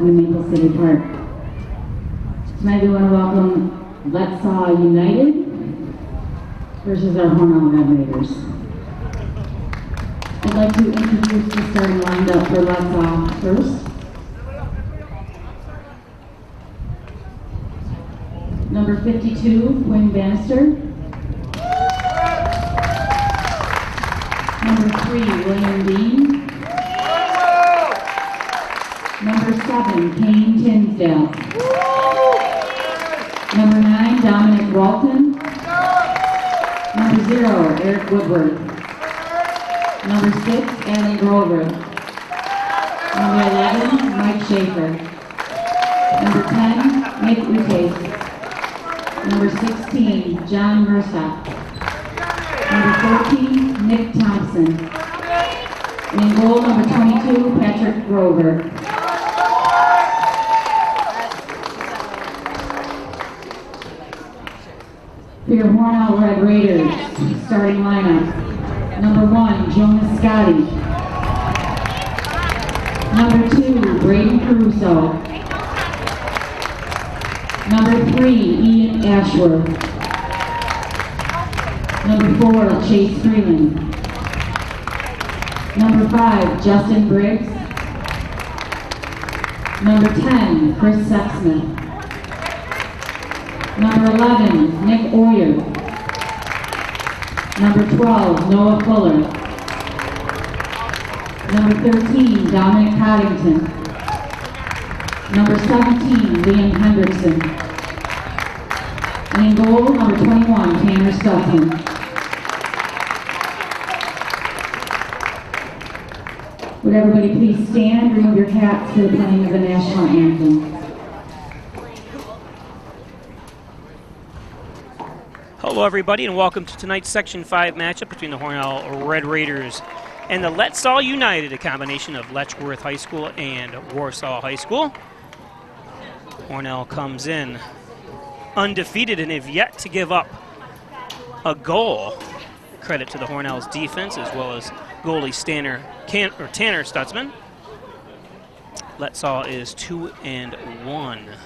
in Maple City Park. Tonight we want to welcome Letsaw United versus our Hornell Red Raiders. I'd like to introduce the starting lineup for Letsaw first. Number 52, Quinn Bannister. Number 3, William Dean. Number 7, Kane Tinsdale. Number 9, Dominic Walton. Number 0, Eric Woodward. Number 6, Allie Grover. Number 11, Mike Schaefer. Number 10, Nick Ute. Number 16, John Mursa. Number 14, Nick Thompson. And in goal, number 22, Patrick Grover. For your Hornell Red Raiders starting lineup, number 1, Jonas Scotti. Number 2, Braden Caruso. Number 3, Ian Ashworth. Number 4, Chase Freeland. Number 5, Justin Briggs. Number 10, Chris Sexsmith. Number 11, Nick Oyer. Number 12, Noah Fuller. Number 13, Dominic Coddington. Number 17, Liam Hendrickson. And in goal, number 21, Tanner Stutzman. Would everybody please stand, remove your hats for the playing of the national anthem. Hello everybody and welcome to tonight's Section 5 matchup between the Hornell Red Raiders and the Letsaw United, a combination of Letchworth High School and Warsaw High School. Hornell comes in undefeated and have yet to give up a goal. Credit to the Hornell's defense as well as goalie Tanner Stutzman. Letsaw is 2-1.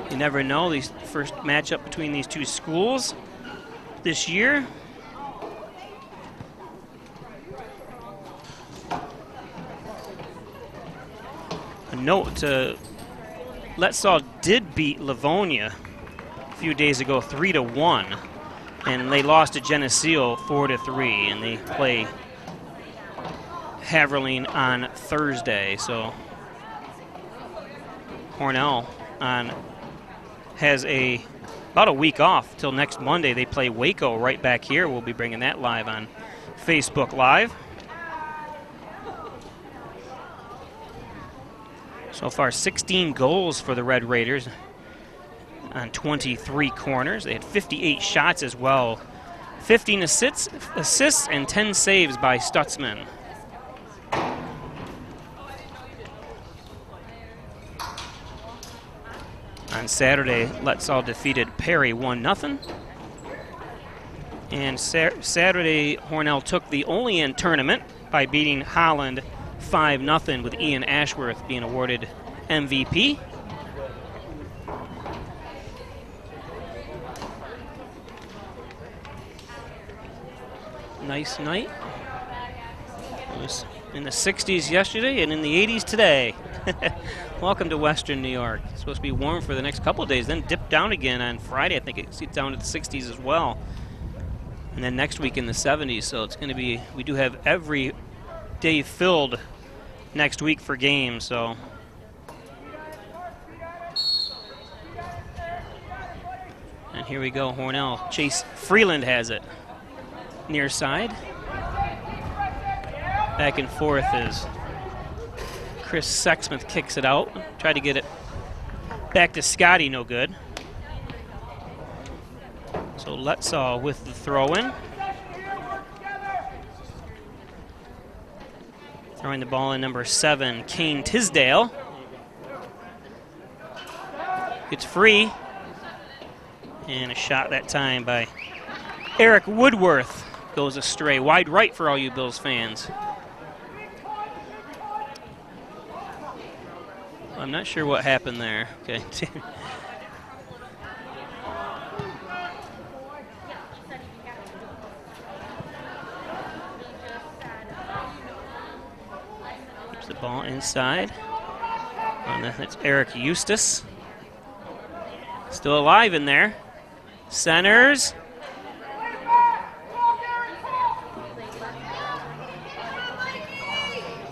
You never know, the first matchup between these two schools this year. A note, Letsaw did beat Livonia a few days ago 3-1, and they lost to Geneseo 4-3, and they play Haverling on Thursday. So Hornell has about a week off till next Monday. They play Waco right back here. We'll be bringing that live on Facebook Live. So far, 16 goals for the Red Raiders on 23 corners. They had 58 shots as well. 15 assists and 10 saves by Stutzman. On Saturday, Letsaw defeated Perry 1-0. And Saturday, Hornell took the Olean tournament by beating Holland 5-0, with Ian Ashworth being awarded MVP. Nice night. It was in the 60s yesterday and in the 80s today. Welcome to Western New York. It's supposed to be warm for the next couple of days, then dip down again on Friday. I think it's down to the 60s as well. And then next week in the 70s, so it's going to be, we do have every day filled next week for games, so. And here we go, Hornell. Chase Freeland has it. Near side. Back and forth as Chris Sexsmith kicks it out. Tried to get it back to Scotty, no good. So Letsaw with the throw-in. Throwing the ball in, number 7, Kane Tisdale. It's free. And a shot that time by Eric Woodworth goes astray. Wide right for all you Bills fans. I'm not sure what happened there. Okay. Keeps the ball inside. And that's Eric Eustace. Still alive in there. Centers.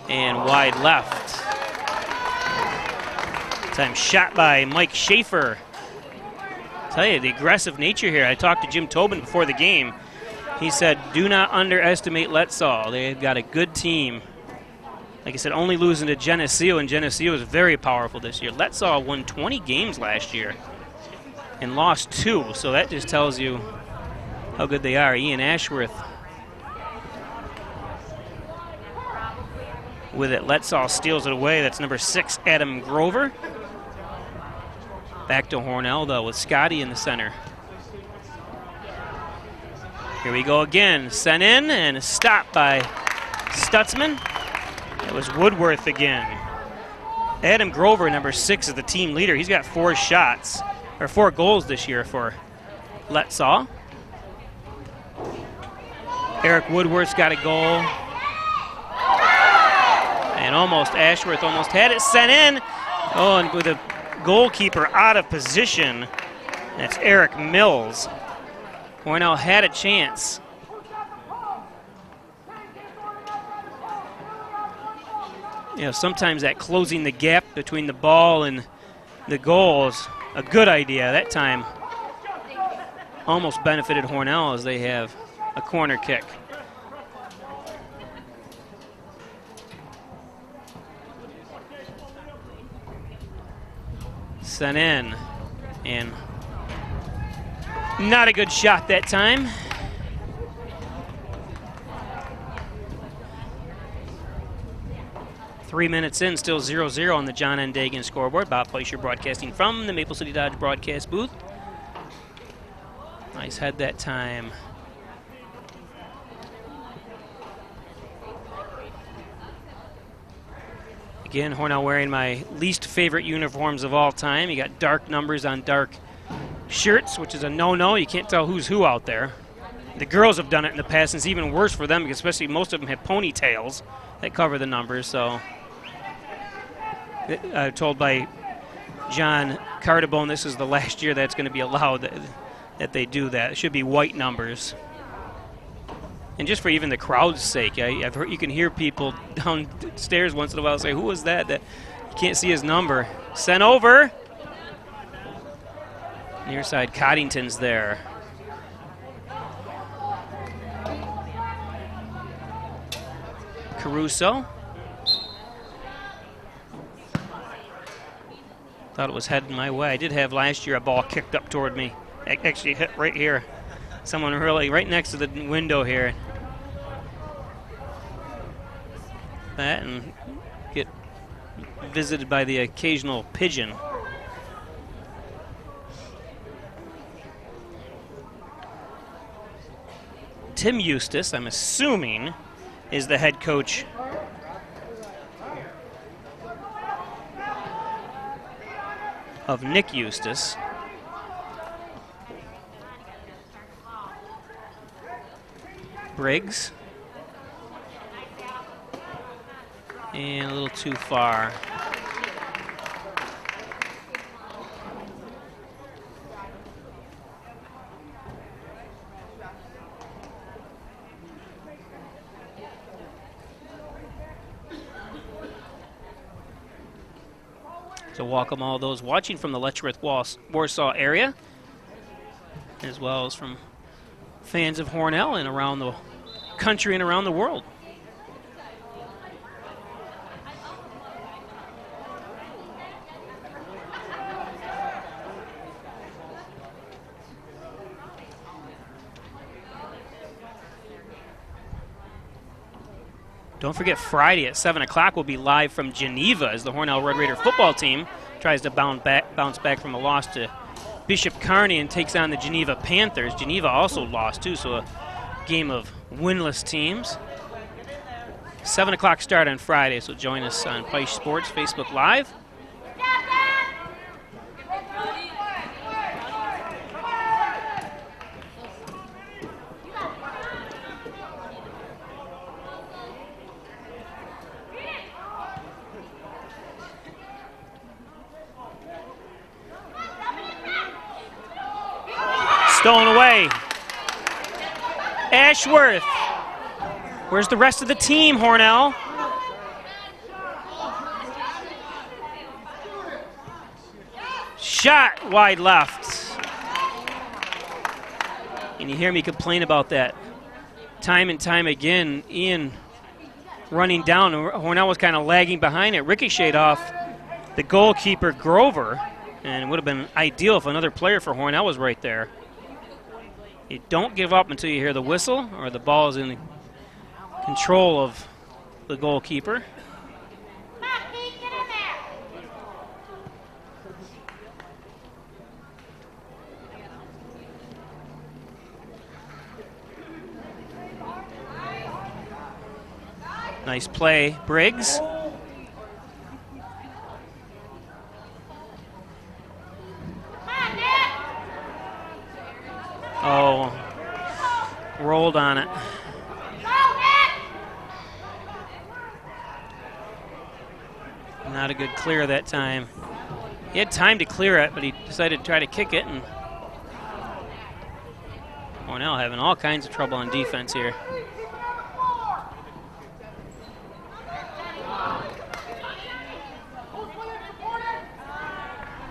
And wide left. Time shot by Mike Schaefer. Tell you, the aggressive nature here. I talked to Jim Tobin before the game. He said, do not underestimate Letsaw. They've got a good team. Like I said, only losing to Geneseo, and Geneseo is very powerful this year. Letsaw won 20 games last year and lost 2, so that just tells you how good they are. Ian Ashworth with it. Letsaw steals it away. That's number 6, Adam Grover. Back to Hornell, though, with Scotty in the center. Here we go again. Sent in and stopped by Stutzman. It was Woodworth again. Adam Grover, number 6, is the team leader. He's got 4 shots, or 4 goals this year for Letsaw. Eric Woodworth's got a goal. And Ashworth almost had it sent in. Oh, and with a goalkeeper out of position. That's Eric Mills. Hornell had a chance. You know, sometimes that closing the gap between the ball and the goal is a good idea. That time almost benefited Hornell as they have a corner kick. Sent in, and not a good shot that time. Three minutes in, still 0-0 on the John N. Dagan scoreboard. Bob Fleischer broadcasting from the Maple City Dodge broadcast booth. Nice head that time. Again, Hornell wearing my least favorite uniforms of all time. You got dark numbers on dark shirts, which is a no-no. You can't tell who's who out there. The girls have done it in the past, and it's even worse for them because especially most of them have ponytails that cover the numbers. So told by John Cardabone this is the last year that's going to be allowed that they do that. It should be white numbers. And just for even the crowd's sake, I've heard you can hear people downstairs once in a while say, who was that? That you can't see his number. Sent over. Near side, Coddington's there. Caruso. Thought it was heading my way. I did have last year a ball kicked up toward me. Actually hit right here. Someone really right next to the window here. That and get visited by the occasional pigeon. Tim Eustace, I'm assuming, is the head coach of Nick Eustace. Briggs. And a little too far. So welcome all those watching from the Letchworth Warsaw area, as well as from fans of Hornell and around the country and around the world. Don't forget, Friday at 7 o'clock we'll be live from Geneva as the Hornell Red Raider football team tries to bounce back from a loss to Bishop Kearney and takes on the Geneva Panthers. Geneva also lost too, so a game of winless teams. 7 o'clock start on Friday, so join us on Peisch Sports Facebook Live. Stolen away. Ashworth. Where's the rest of the team, Hornell? Shot wide left. And you hear me complain about that time and time again. Ian running down. Hornell was kind of lagging behind it. Ricocheted off the goalkeeper, Grover. And it would have been ideal if another player for Hornell was right there. You don't give up until you hear the whistle or the ball is in control of the goalkeeper. Nice play, Briggs. Oh, rolled on it. Not a good clear that time. He had time to clear it, but he decided to try to kick it, and Hornell having all kinds of trouble on defense here.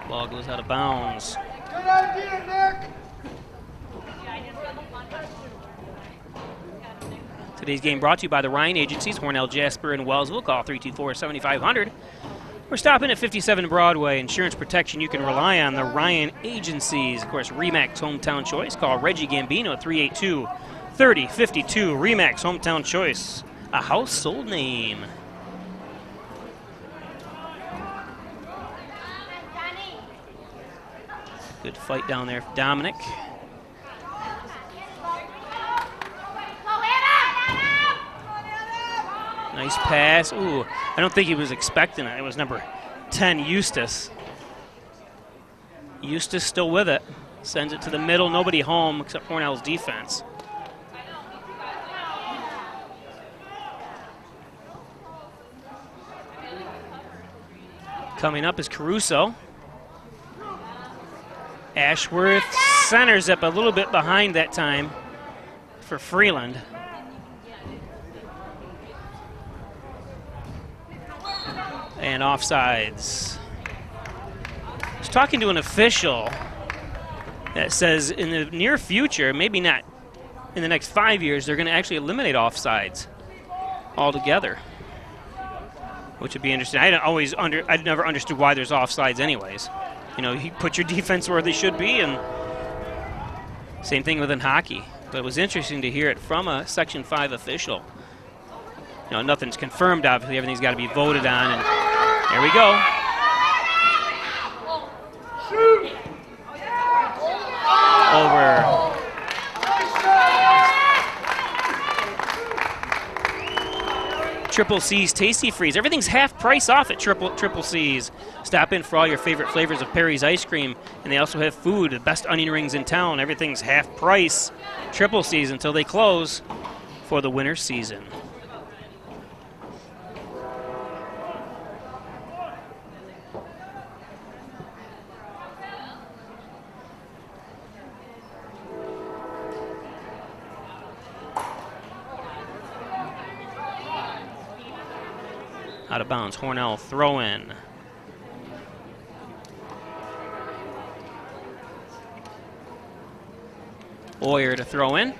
Ball goes out of bounds. Good idea, Nick. Today's game brought to you by the Ryan Agencies, Hornell, Jasper, and Wellsville. Call 324-7500. We're stopping at 57 Broadway. Insurance protection you can rely on. The Ryan Agencies. Of course, RE/MAX Hometown Choice. Call Reggie Gambino at 382-3052. RE/MAX Hometown Choice. A household name. Good fight down there for Dominic. Nice pass. Ooh, I don't think he was expecting it. It was number 10, Eustace. Eustace still with it. Sends it to the middle. Nobody home except Hornell's defense. Coming up is Caruso. Ashworth centers up a little bit behind that time for Freeland. And offsides. I was talking to an official that says in the near future, maybe not in the next 5 years, they're going to actually eliminate offsides altogether, which would be interesting. I'd never understood why there's offsides anyways. You know, you put your defense where they should be, and same thing within hockey. But it was interesting to hear it from a Section 5 official. You know, nothing's confirmed, obviously. Everything's got to be voted on, and there we go. Over. Triple C's Tasty Freeze. Everything's half price off at Triple C's. Stop in for all your favorite flavors of Perry's ice cream, and they also have food, the best onion rings in town. Everything's half price. Triple C's until they close for the winter season. Out of bounds, Hornell throw in. Boyer to throw in.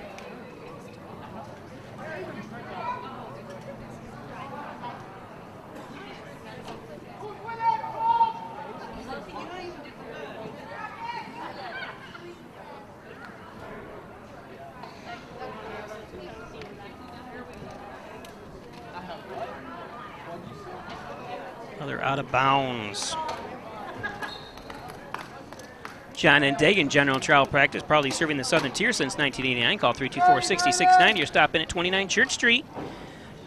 Another out of bounds. John and Dagan General Trial Practice, proudly serving the Southern Tier since 1989. Call 324-6690 or stop in at 29 Church Street.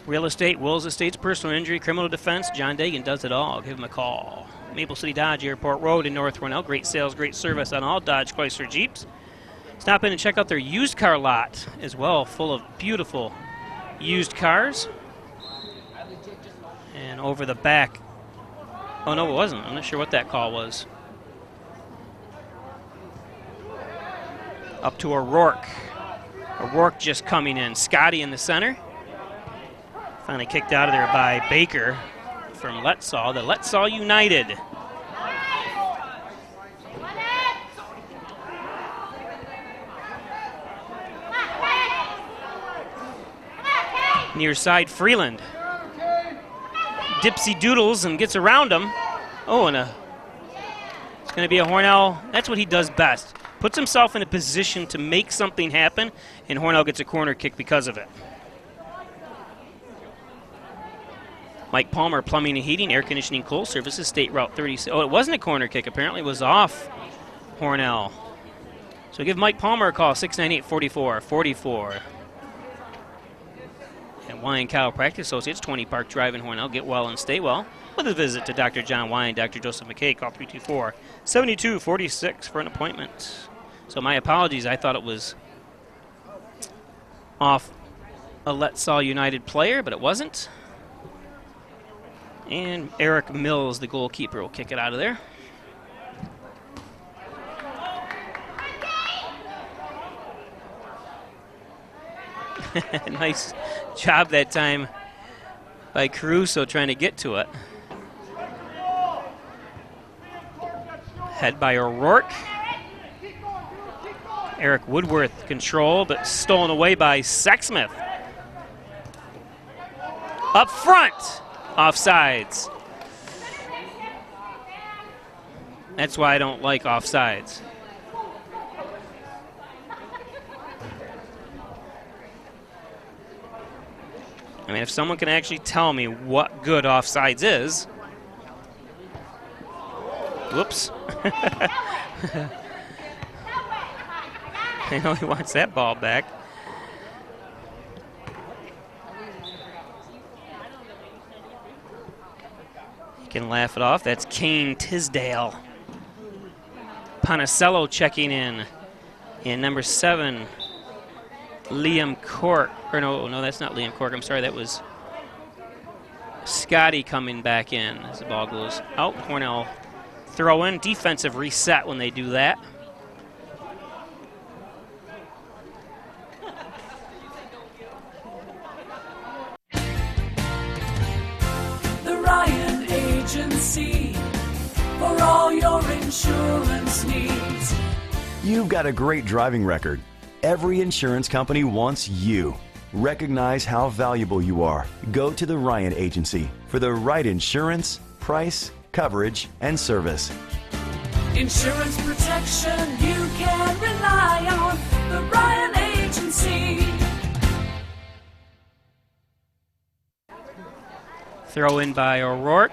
Real estate, wills, estates, personal injury, criminal defense. John Dagan does it all. Give him a call. Maple City Dodge Airport Road in North Hornell. Great sales, great service on all Dodge, Chrysler, Jeeps. Stop in and check out their used car lot as well, full of beautiful used cars. And over the back. Oh, no, it wasn't. I'm not sure what that call was. Up to O'Rourke. O'Rourke just coming in. Scotty in the center. Finally kicked out of there by Baker from Letsaw. The Letsaw United. Near side, Freeland. Dipsy doodles and gets around him. Oh, and it's going to be a Hornell. That's what he does best. Puts himself in a position to make something happen, and Hornell gets a corner kick because of it. Mike Palmer, Plumbing and Heating, Air Conditioning, Coal Services, State Route 36. Oh, it wasn't a corner kick. Apparently it was off Hornell. So give Mike Palmer a call, 698-4444. And Wine Chiropractic Associates, 20 Park Drive in Hornell. Get well and stay well with a visit to Dr. John Wine, Dr. Joseph McKay. Call 324-7246 for an appointment. So my apologies. I thought it was off a Letsaw United player, but it wasn't. And Eric Mills, the goalkeeper, will kick it out of there. Nice job that time by Caruso trying to get to it. Head by O'Rourke. Eric Woodworth control, but stolen away by Sexsmith. Up front, offsides. That's why I don't like offsides. I mean, if someone can actually tell me what good offsides is. Whoops. I know he wants that ball back. He can laugh it off. That's Kane Tisdale. Panicello checking in. And number 7, Liam Cork. Or no, that's not Liam Cork. I'm sorry, that was Scotty coming back in as the ball goes out. Hornell throw in. Defensive reset when they do that. The Ryan Agency for all your insurance needs. You've got a great driving record. Every insurance company wants you. Recognize how valuable you are. Go to the Ryan Agency for the right insurance, price, coverage, and service. Insurance protection you can rely on. The Ryan Agency. Throw in by O'Rourke.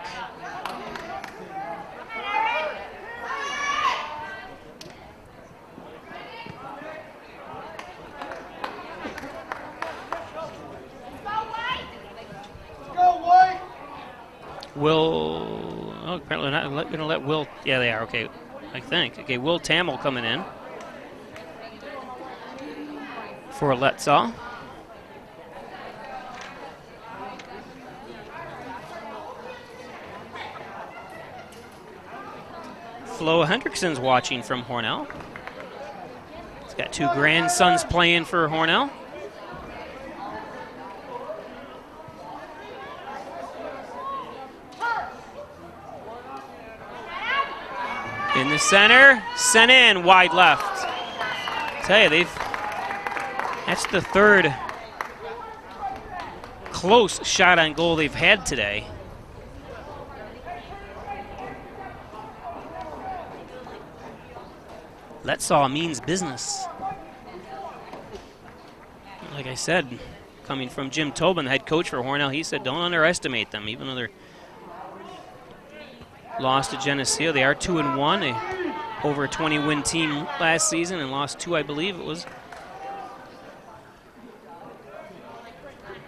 Will, oh, apparently not going to let Will, yeah, they are, okay, I think. Okay, Will Tamel coming in for Letsaw. Flo Hendrickson's watching from Hornell. He's got 2 grandsons playing for Hornell. In the center, sent in, wide left. Tell you, that's the 3rd close shot on goal they've had today. Letsaw means business. Like I said, coming from Jim Tobin, the head coach for Hornell, he said don't underestimate them, even though they're lost to Geneseo. They are 2-1, a over 20-win team last season, and lost 2, I believe it was.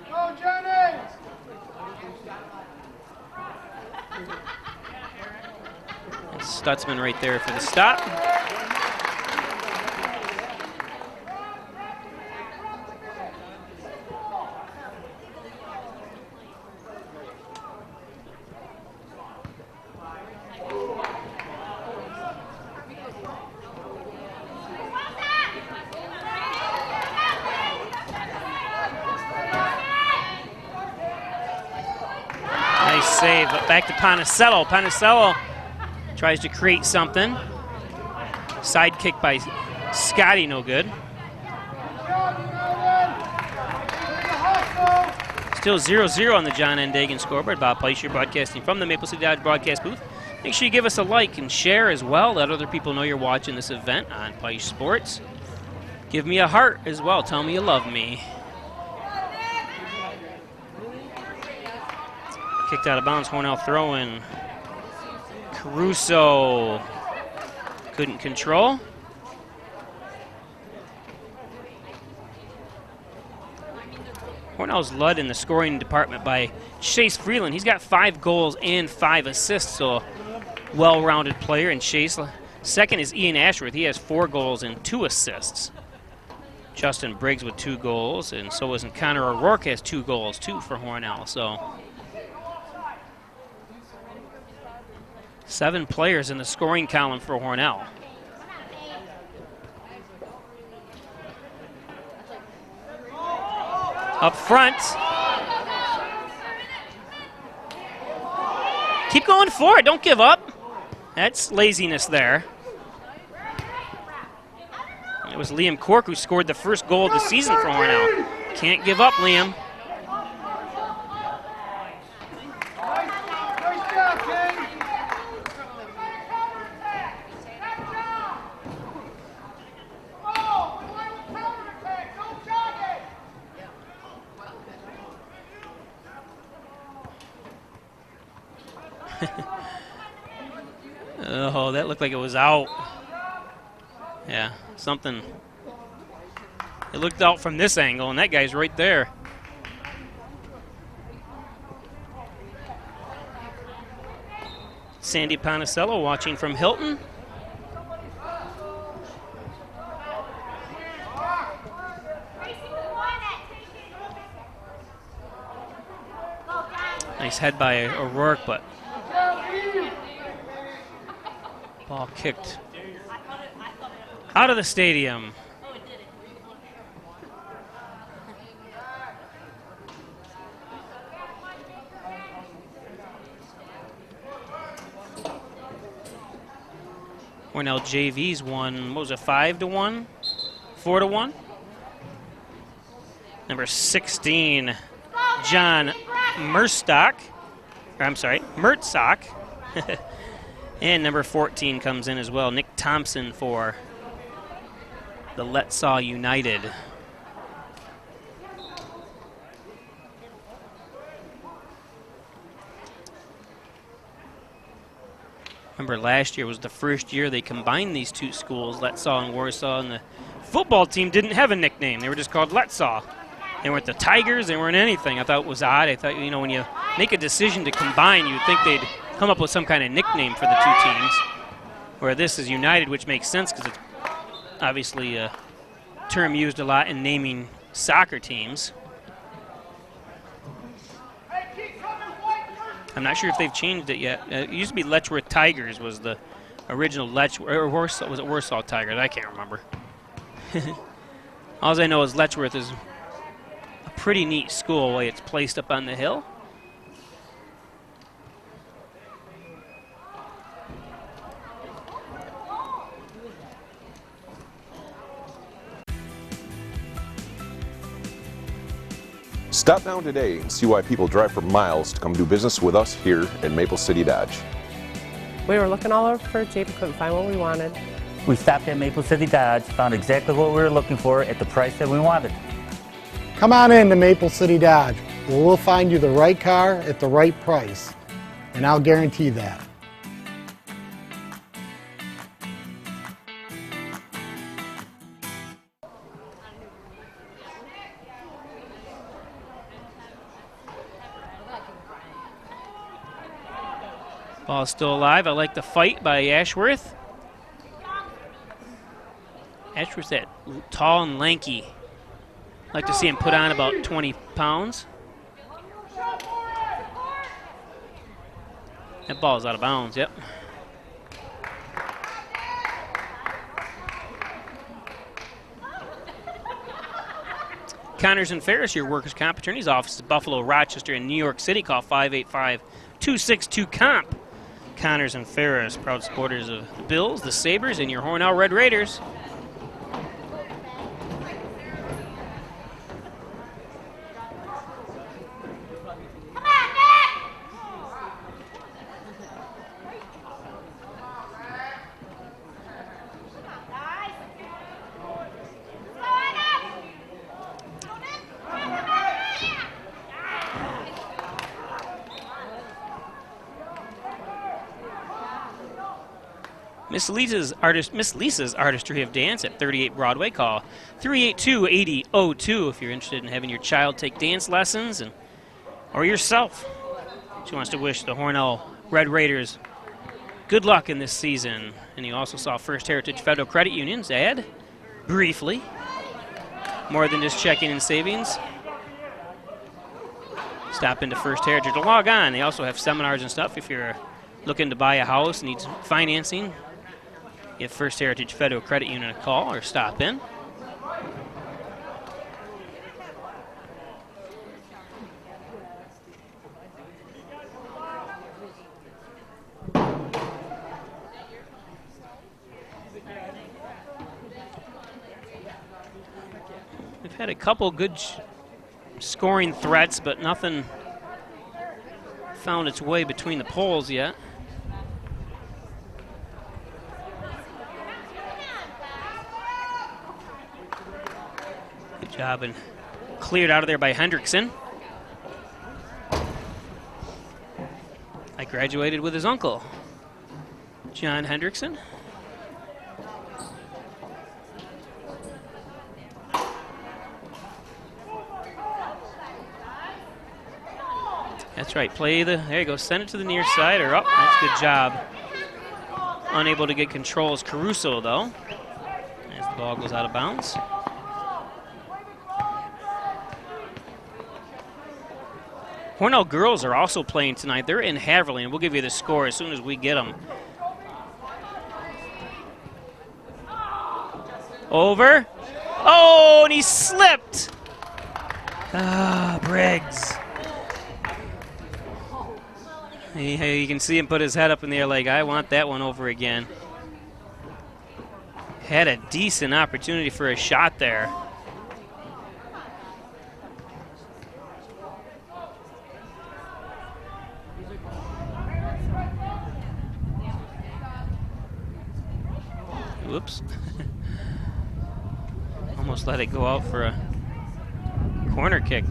Go, Johnny! And Stutzman right there for the stop. save, but back to Ponicello. Ponicello tries to create something. Side kick by Scotty, no good. Still 0-0 on the John N. Dagan scoreboard. Bob Pleister broadcasting from the Maple City Dodge broadcast booth. Make sure you give us a like and share as well. Let other people know you're watching this event on Pleister Sports. Give me a heart as well. Tell me you love me. Kicked out of bounds. Hornell throw-in. Caruso couldn't control. Hornell's led in the scoring department by Chase Freeland. He's got 5 goals and 5 assists, so well-rounded player. And Chase, second is Ian Ashworth. He has 4 goals and 2 assists. Justin Briggs with 2 goals, and so is Connor O'Rourke has 2 goals too for Hornell. So 7 players in the scoring column for Hornell. Up front. Keep going for it. Don't give up. That's laziness there. It was Liam Cork who scored the first goal of the season for Hornell. Can't give up, Liam. Oh, that looked like it was out. Yeah, something. It looked out from this angle, and that guy's right there. Sandy Ponicello watching from Hilton. Nice head by O'Rourke, but ball kicked out of the stadium. Hornell JV's won, what was it, 5-1? 4-1? Number 16, John Merstock. Mertsock. And number 14 comes in as well, Nick Thompson for the Letsaw United. Remember last year was the first year they combined these two schools, Letsaw and Warsaw, and the football team didn't have a nickname. They were just called Letsaw. They weren't the Tigers, they weren't anything. I thought it was odd. I thought, you know, when you make a decision to combine, you'd think they'd come up with some kind of nickname for the two teams. Where this is United, which makes sense because it's obviously a term used a lot in naming soccer teams. I'm not sure if they've changed it yet. It used to be Letchworth Tigers was the original Letchworth, or Warsaw, was it Warsaw Tigers? I can't remember. All I know is Letchworth is a pretty neat school the way it's placed up on the hill. Stop down today and see why people drive for miles to come do business with us here in Maple City Dodge. We were looking all over for a Jeep, couldn't find what we wanted. We stopped at Maple City Dodge, found exactly what we were looking for at the price that we wanted. Come on in to Maple City Dodge, where we'll find you the right car at the right price. And I'll guarantee that. Ball's still alive. I like the fight by Ashworth. Ashworth's that tall and lanky. I'd like to see him put on about 20 pounds. That ball's out of bounds, yep. Connors and Ferris, your workers' comp attorney's office is Buffalo, Rochester, and New York City. Call 585-2 262 comp. Connors and Ferris, proud supporters of the Bills, the Sabres, and your Hornell Red Raiders. Miss Lisa's Artistry of Dance at 38 Broadway. Call 382-8002 if you're interested in having your child take dance lessons or yourself. She wants to wish the Hornell Red Raiders good luck in this season. And you also saw First Heritage Federal Credit Union's ad, briefly. More than just checking and savings. Stop into First Heritage to log on. They also have seminars and stuff if you're looking to buy a house, needs financing. Give First Heritage Federal Credit Union a call or stop in. We've had a couple good scoring threats, but nothing found its way between the poles yet. Good job and cleared out of there by Hendrickson. I graduated with his uncle, John Hendrickson. That's right, there you go, send it to the near side or up. That's a good job. Unable to get control is Caruso, though, as the ball goes out of bounds. Hornell girls are also playing tonight. They're in Haverly, and we'll give you the score as soon as we get them. Over. Oh, and he slipped. Ah, Briggs. You can see him put his head up in the air like, I want that one over again. Had a decent opportunity for a shot there. Whoops. Almost let it go out for a corner kick.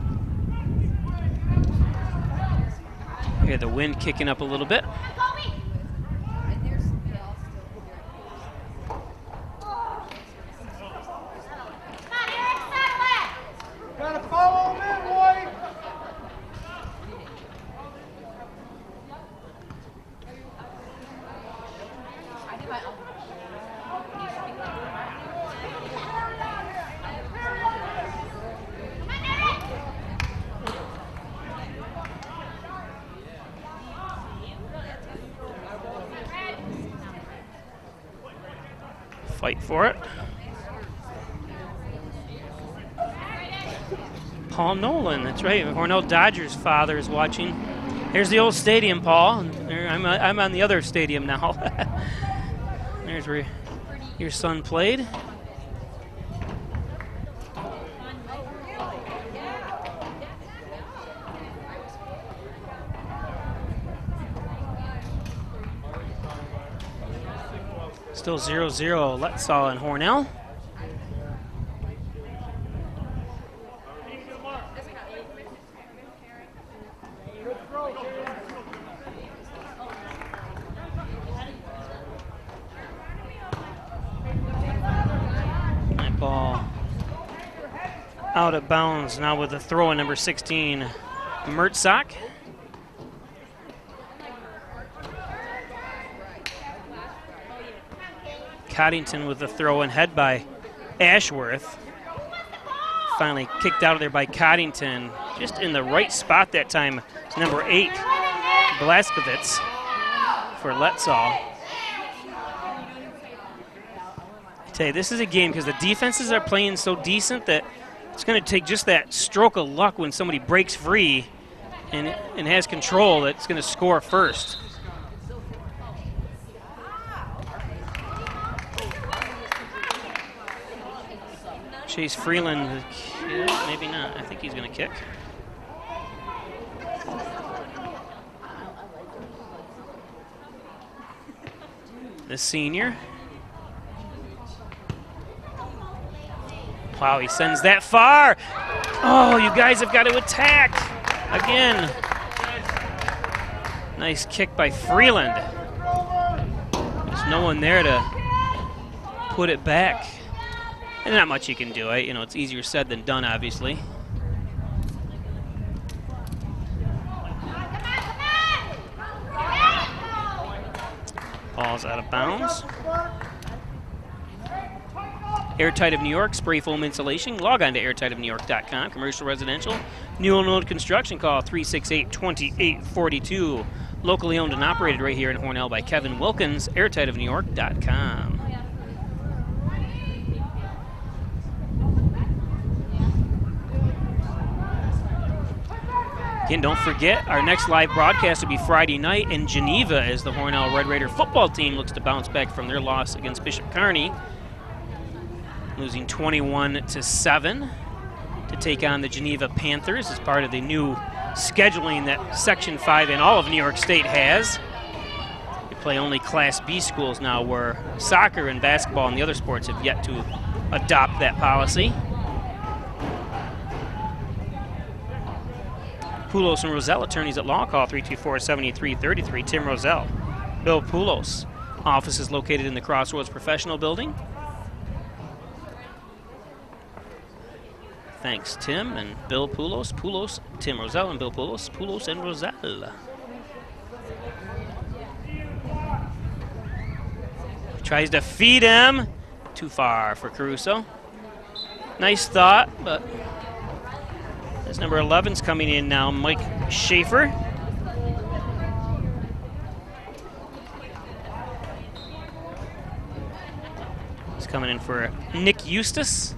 We had the wind kicking up a little bit. Gotta follow him in, boy. Fight for it. Paul Nolan, that's right. Hornell Dodgers' father is watching. Here's the old stadium, Paul. I'm on the other stadium now. There's where your son played. Still 0-0, Letsaw and Hornell. That ball out of bounds now with the throw in number 16, Mertzak. Coddington with the throw and head by Ashworth. Finally kicked out of there by Coddington. Just in the right spot that time. It's number 8, Blaskovitz for Letsaw. I tell you, this is a game because the defenses are playing so decent that it's going to take just that stroke of luck when somebody breaks free and has control that's going to score first. Chase Freeland, maybe not. I think he's going to kick. The senior. Wow, he sends that far. Oh, you guys have got to attack again. Nice kick by Freeland. There's no one there to put it back. And not much you can do. You know, it's easier said than done, obviously. Ball's out of bounds. Airtight of New York, spray foam insulation. Log on to airtightofnewyork.com. Commercial, residential, new and owned construction. Call 368-2842. Locally owned and operated right here in Hornell by Kevin Wilkins. airtightofnewyork.com. Again, don't forget, our next live broadcast will be Friday night in Geneva as the Hornell Red Raider football team looks to bounce back from their loss against Bishop Kearney, losing 21-7 to take on the Geneva Panthers as part of the new scheduling that Section 5 in all of New York State has. They play only Class B schools now, where soccer and basketball and the other sports have yet to adopt that policy. Poulos and Roselle, attorneys at law, call 324-7333. Tim Roselle, Bill Poulos. Office is located in the Crossroads Professional Building. Thanks, Tim and Bill Poulos. Poulos, Tim Roselle, and Bill Poulos. Poulos and Roselle. Tries to feed him. Too far for Caruso. Nice thought, but as number 11's coming in now, Mike Schaefer. He's coming in for Nick Eustace.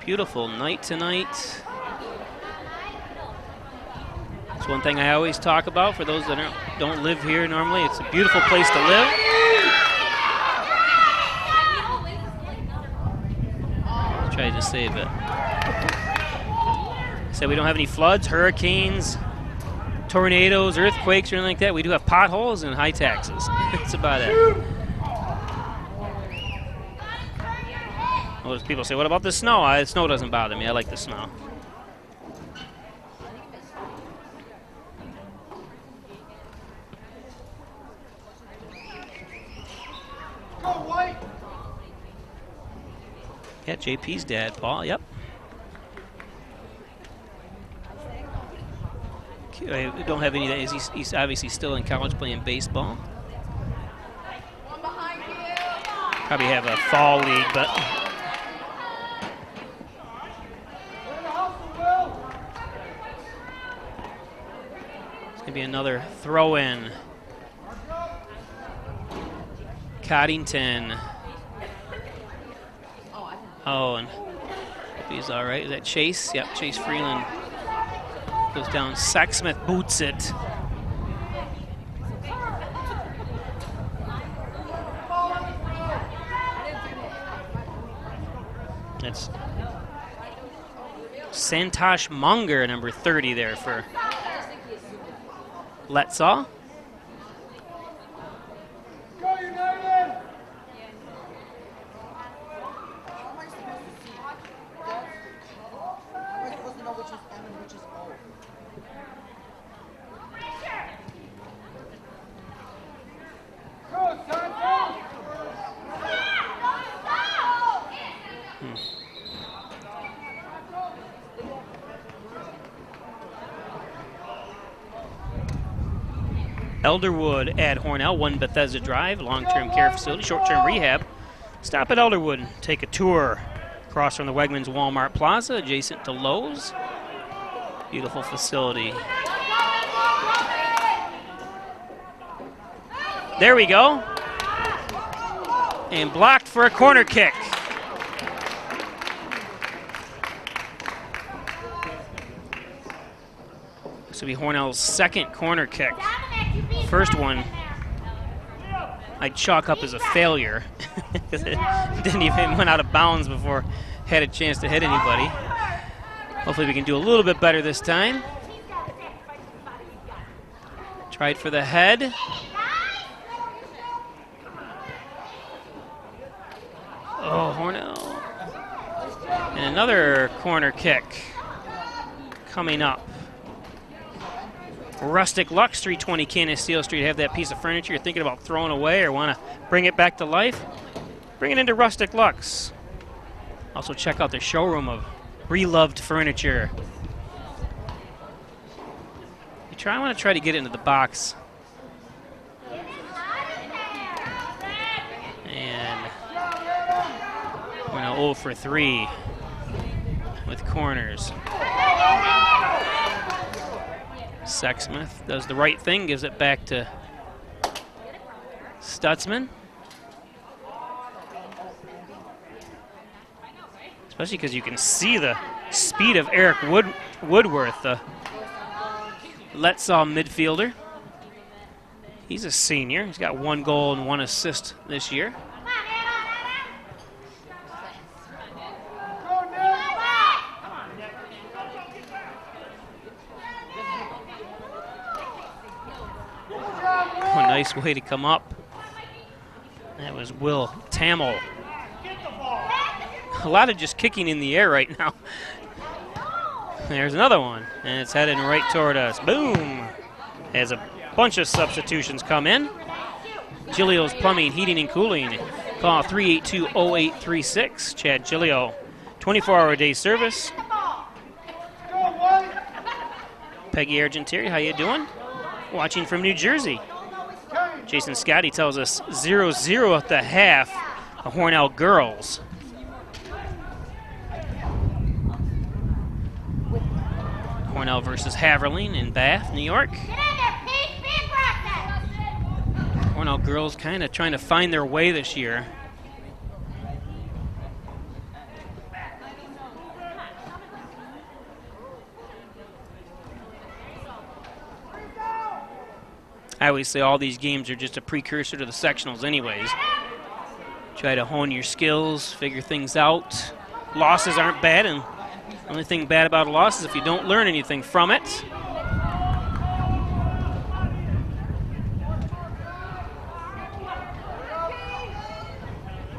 Beautiful night tonight. It's one thing I always talk about for those that don't live here normally. It's a beautiful place to live. Try to save it. Said we don't have any floods, hurricanes, tornadoes, earthquakes, or anything like that. We do have potholes and high taxes. That's about it. Well, people say, what about the snow? The snow doesn't bother me. I like the snow. Yeah, JP's dad, Paul, yep. I don't have any of that. He's obviously still in college playing baseball. Probably have a fall league, but it's going to be another throw-in. Coddington. Oh, and hope he's all right. Is that Chase? Yep, Chase Freeland goes down. Sacksmith boots it. That's Santosh Munger, number 30 there for Letsaw. Elderwood at Hornell, 1 Bethesda Drive, long-term care facility, short-term rehab. Stop at Elderwood, take a tour across from the Wegmans Walmart Plaza, adjacent to Lowe's. Beautiful facility. There we go. And blocked for a corner kick. This will be Hornell's second corner kick. First one I'd chalk up as a failure because it didn't even went out of bounds before had a chance to hit anybody. Hopefully we can do a little bit better this time. Tried for the head. Oh, Hornell. And another corner kick coming up. Rustic Lux, 320 Cannon Steel Street. Have that piece of furniture you're thinking about throwing away or want to bring it back to life? Bring it into Rustic Lux. Also check out the showroom of reloved furniture. I want to try to get into the box. And we're now 0 for 3 with corners. Sexsmith does the right thing, gives it back to Stutzman. Especially because you can see the speed of Eric Woodworth, the Letsaw midfielder. He's a senior. He's got 1 goal and 1 assist this year. A nice way to come up. That was Will Tamel. A lot of just kicking in the air right now. There's another one, and it's headed right toward us. Boom! As a bunch of substitutions come in. Gilio's Plumbing, Heating, and Cooling. Call 382-0836. Chad Gilio, 24-hour-a-day service. Peggy Argentieri, how you doing? Watching from New Jersey. Jason Scotty tells us 0-0 at the half. The Hornell girls. Hornell versus Haverling in Bath, New York. Hornell girls kind of trying to find their way this year. I always say all these games are just a precursor to the sectionals anyways. Try to hone your skills, figure things out. Losses aren't bad, and the only thing bad about a loss is if you don't learn anything from it.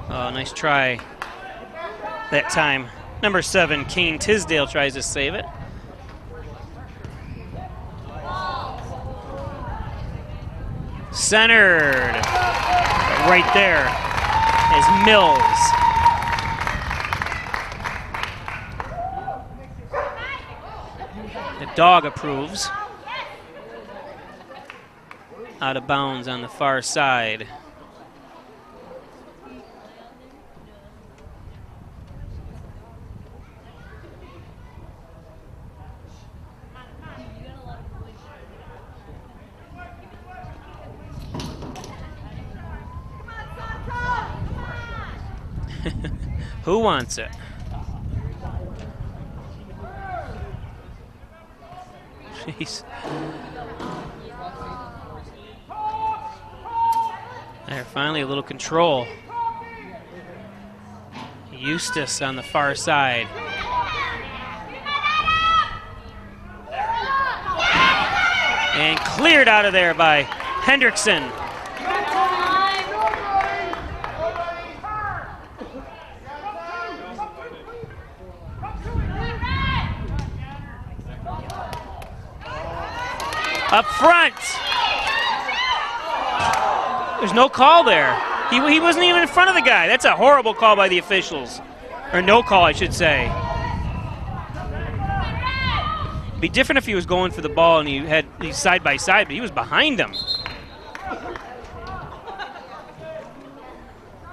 Oh, nice try that time. Number 7, Kane Tisdale tries to save it. Centered. Right there is Mills. The dog approves. Out of bounds on the far side. Who wants it? Jeez. There, finally a little control. Eustace on the far side. And cleared out of there by Hendrickson. Up front. There's no call there. He wasn't even in front of the guy. That's a horrible call by the officials. Or no call, I should say. It'd be different if he was going for the ball and he's side by side, but he was behind him.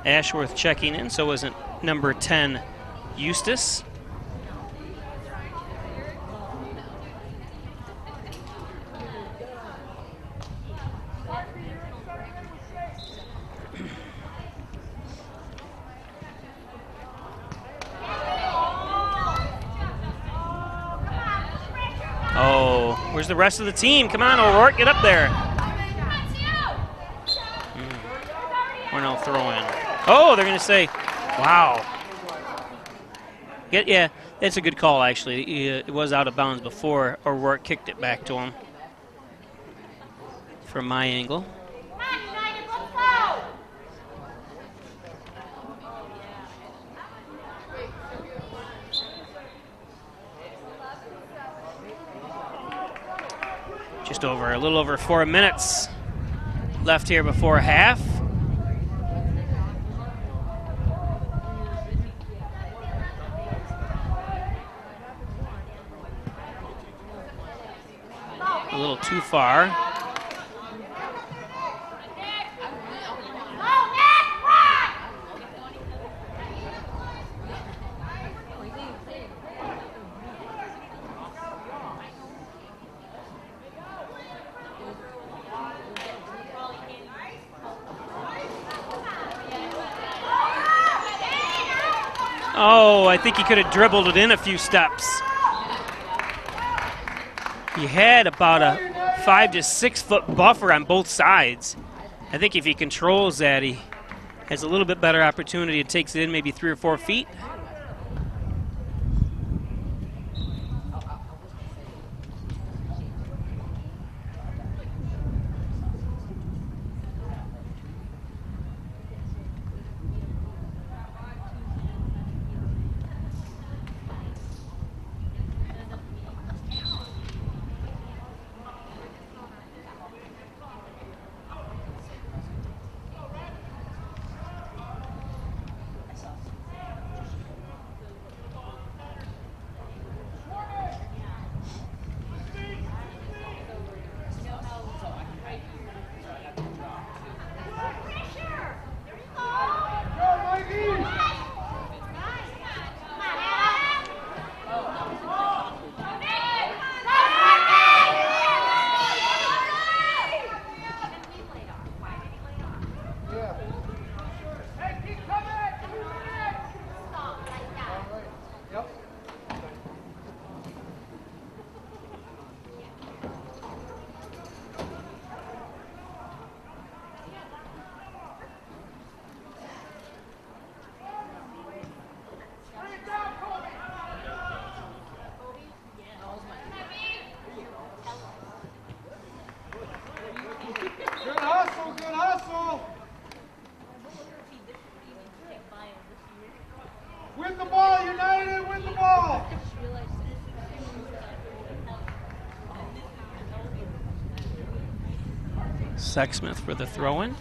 Ashworth checking in, so wasn't number 10, Eustace. Where's the rest of the team? Come on, O'Rourke, get up there. Hornell throw-in. Oh, they're going to say, wow. Yeah, that's a good call, actually. It was out of bounds before O'Rourke kicked it back to him from my angle. Just a little over 4 minutes left here before half. A little too far. Oh, I think he could have dribbled it in a few steps. He had about a 5 to 6 foot buffer on both sides. I think if he controls that, he has a little bit better opportunity. It takes it in maybe 3 or 4 feet. Sexsmith for the throw-in.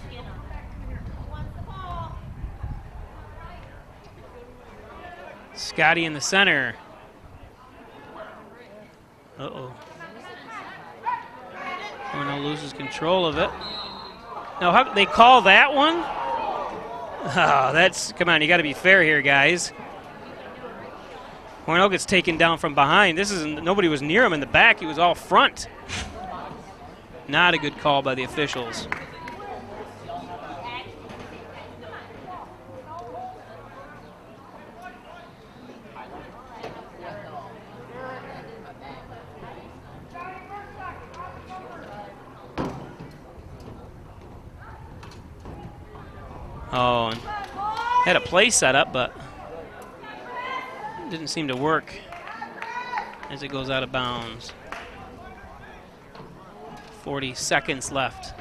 Scotty in the center. Uh-oh. Hornell loses control of it. Now, how they call that one? Oh, that's, come on, you got to be fair here, guys. Hornell gets taken down from behind. Nobody was near him in the back. He was all front. Not a good call by the officials. Oh, and had a play set up, but didn't seem to work as it goes out of bounds. 40 seconds left.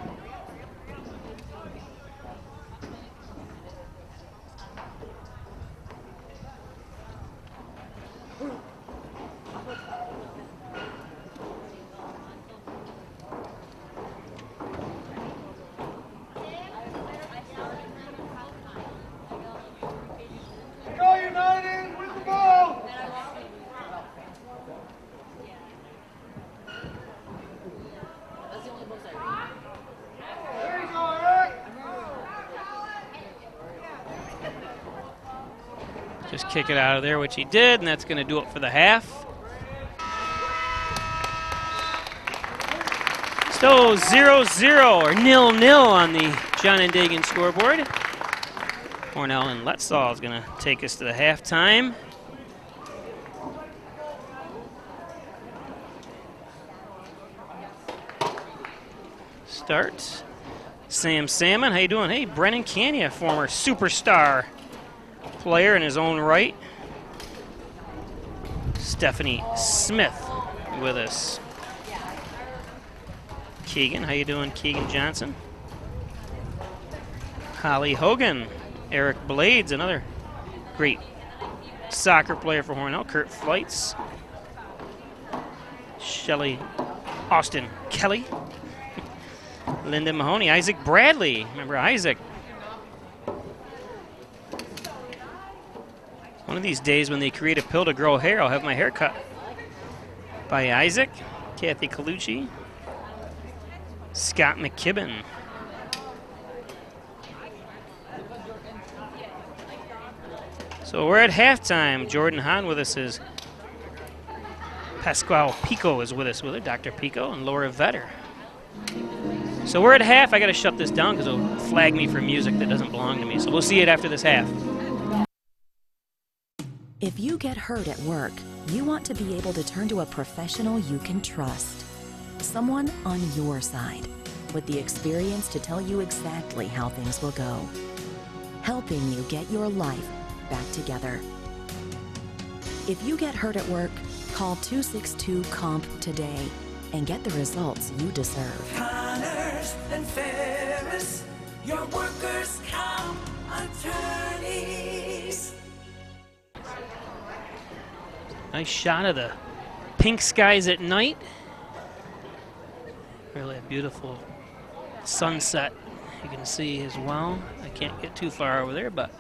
Just kick it out of there, which he did, and that's going to do it for the half. Still 0-0 or 0-0 on the John and Dagan scoreboard. Hornell and Letsaw is going to take us to the halftime. start. Sam Salmon, how you doing? Hey, Brennan Cania, former superstar player in his own right. Stephanie Smith with us. Keegan, how you doing, Keegan Johnson? Holly Hogan, Eric Blades, another great soccer player for Hornell. Kurt Flights, Shelly Austin Kelly, Linda Mahoney, Isaac Bradley. Remember Isaac? One of these days when they create a pill to grow hair, I'll have my hair cut by Isaac. Kathy Colucci, Scott McKibben. So we're at halftime. Jordan Hahn with us is Pasquale Pico is with us with her, Dr. Pico, and Laura Vetter. So we're at half. I got to shut this down because it'll flag me for music that doesn't belong to me. So we'll see it after this half. If you get hurt at work, you want to be able to turn to a professional you can trust. Someone on your side with the experience to tell you exactly how things will go. Helping you get your life back together. If you get hurt at work, call 262-COMP today and get the results you deserve. Connors and Ferris, your workers' comp attorneys. Nice shot of the pink skies at night. Really a beautiful sunset you can see as well. I can't get too far over there, but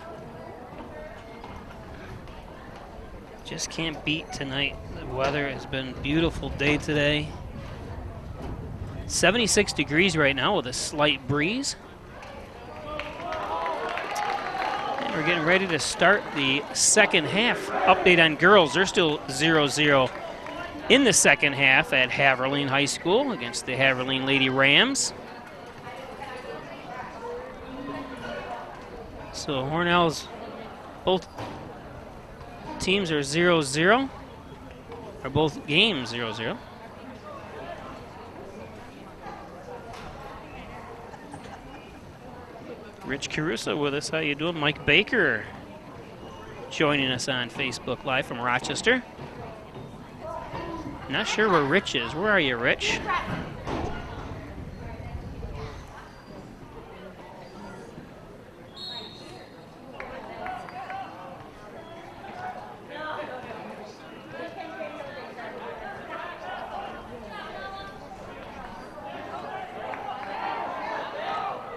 just can't beat tonight. The weather has been a beautiful day today. 76 degrees right now with a slight breeze. And we're getting ready to start the second half. Update on girls, they're still 0-0 in the second half at Haverleen High School against the Haverleen Lady Rams. So Hornell's, both teams are 0-0, or both games 0-0. Rich Caruso with us. How you doing? Mike Baker joining us on Facebook Live from Rochester. Not sure where Rich is. Where are you, Rich?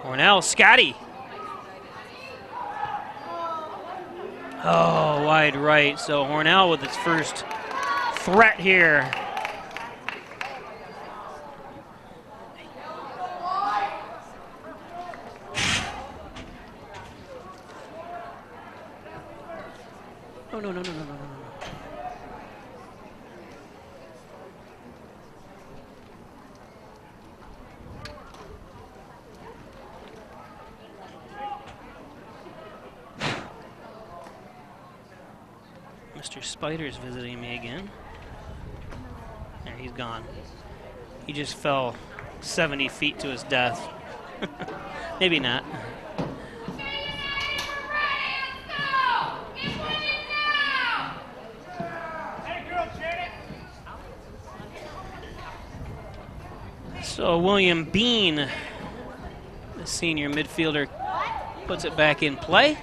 Hornell, Scotty. Oh, wide right. So Hornell with its first threat here. Oh, no. Mr. Spider's visiting me again. There, he's gone. He just fell 70 feet to his death. Maybe not. So William Bean, the senior midfielder, puts it back in play.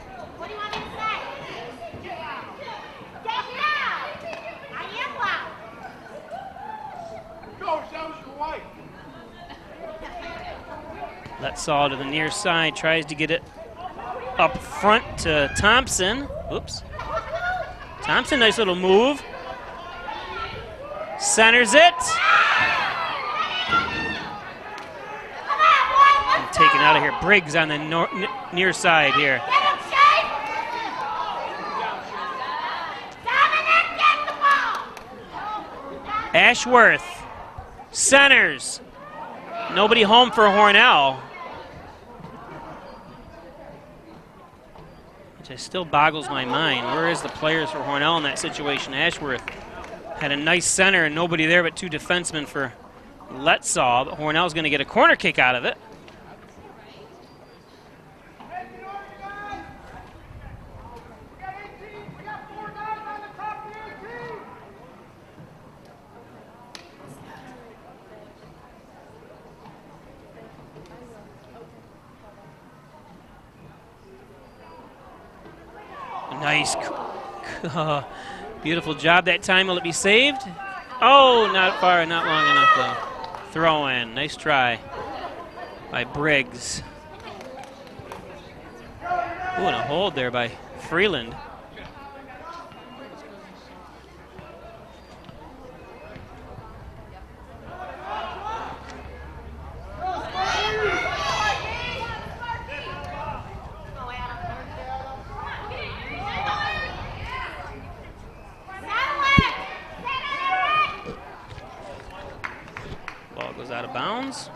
Letsaw to the near side, tries to get it up front to Thompson. Oops. Thompson, nice little move. Centers it. And taken out of here. Briggs on the near side here. Ashworth centers. Nobody home for Hornell. Which still boggles my mind. Where is the players for Hornell in that situation? Ashworth had a nice center and nobody there but two defensemen for Letsaw, but Hornell's going to get a corner kick out of it. Nice. Beautiful job that time. Will it be saved? Oh, not far, not long enough, though. Throw in. Nice try by Briggs. Ooh, and a hold there by Freeland. Ball goes out of bounds.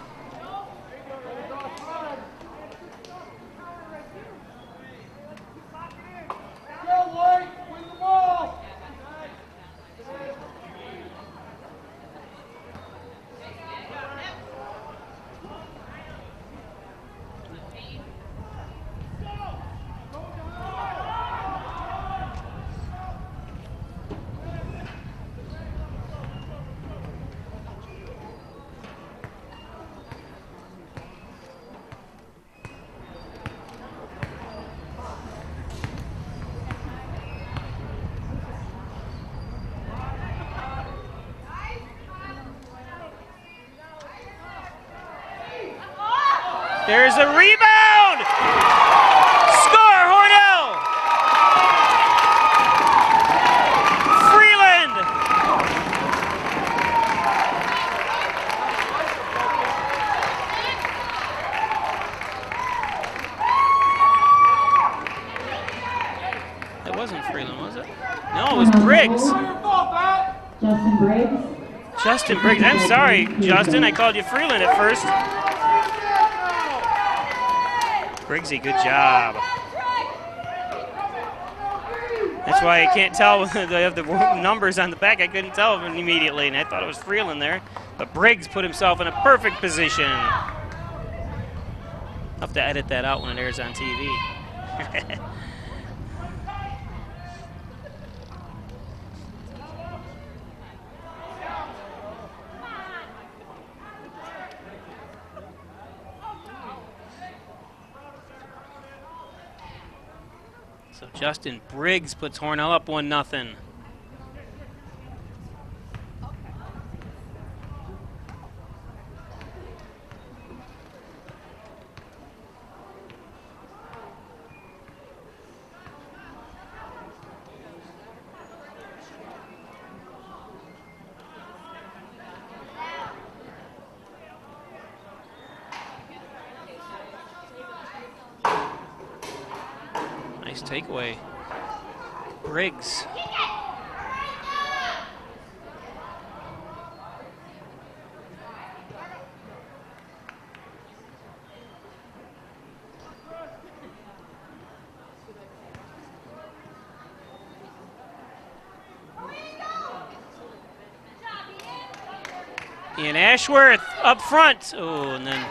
There's a rebound! Score, Hornell! Freeland! That wasn't Freeland, was it? No, it was Briggs. Justin Briggs. Justin Briggs. I'm sorry, Justin. I called you Freeland at first. Briggsy, good job. That's why I can't tell. They have the numbers on the back. I couldn't tell them immediately, and I thought it was Freeland there. But Briggs put himself in a perfect position. I'll have to edit that out when it airs on TV. So Justin Briggs puts Hornell up 1-0. Nice takeaway. Briggs. And Ashworth up front. Oh, and then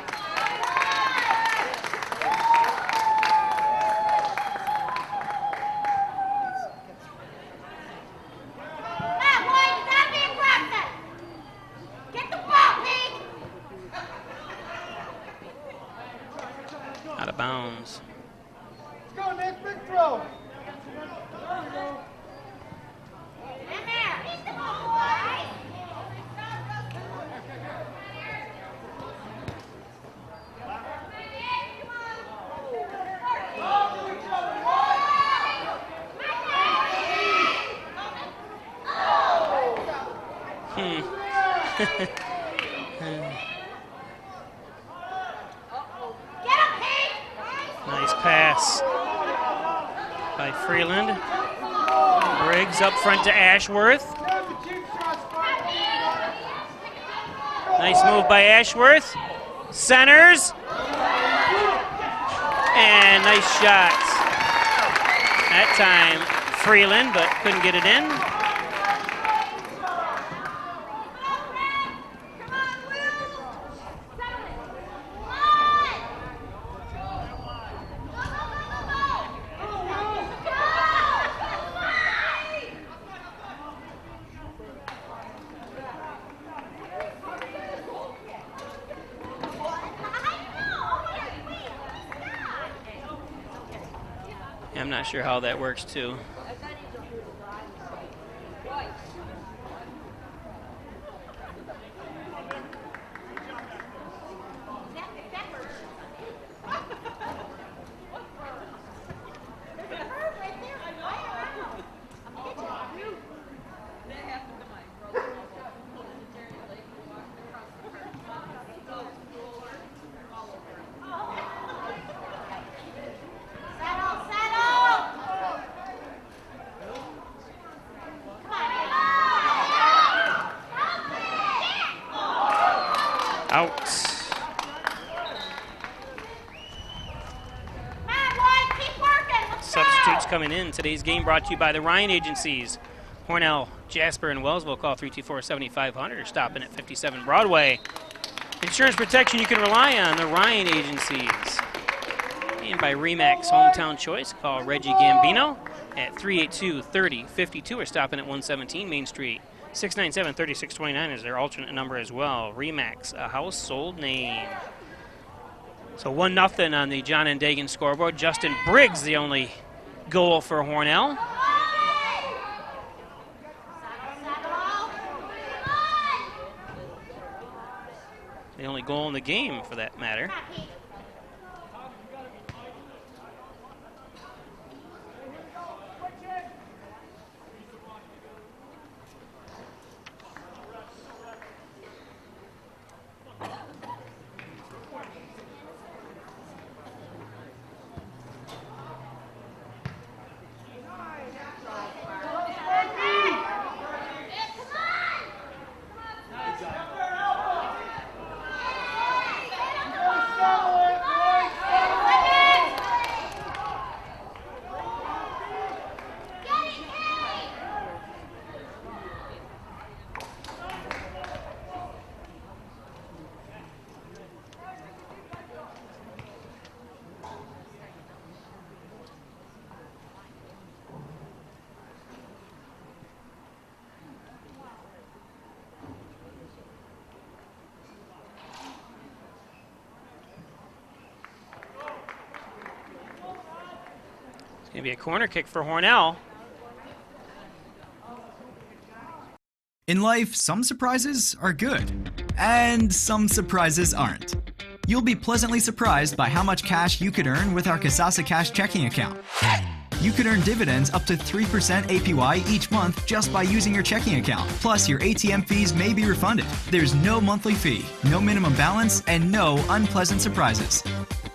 out of bounds. Let's go, Nick. Big throw. Nice pass by Freeland. Briggs up front to Ashworth. Nice move by Ashworth. Centers. And nice shots. That time Freeland, but couldn't get it in. I'm not sure how that works too. Out. Substitutes coming in. Today's game brought to you by the Ryan agencies. Hornell, Jasper, and Wellsville. Call 324-7500 or stop in at 57 Broadway. Insurance protection you can rely on. The Ryan agencies. And by Remax Hometown Choice. Call Reggie Gambino at 382-3052 or stop in at 117 Main Street. 697-3629 is their alternate number as well. Remax, a household name. So 1-0 on the John and Dagan scoreboard. Justin Briggs, the only goal for Hornell. The only goal in the game, for that matter. It's going to be a corner kick for Hornell. In life, some surprises are good, and some surprises aren't. You'll be pleasantly surprised by how much cash you could earn with our Kasasa Cash checking account. You could earn dividends up to 3% APY each month just by using your checking account. Plus, your ATM fees may be refunded. There's no monthly fee, no minimum balance, and no unpleasant surprises.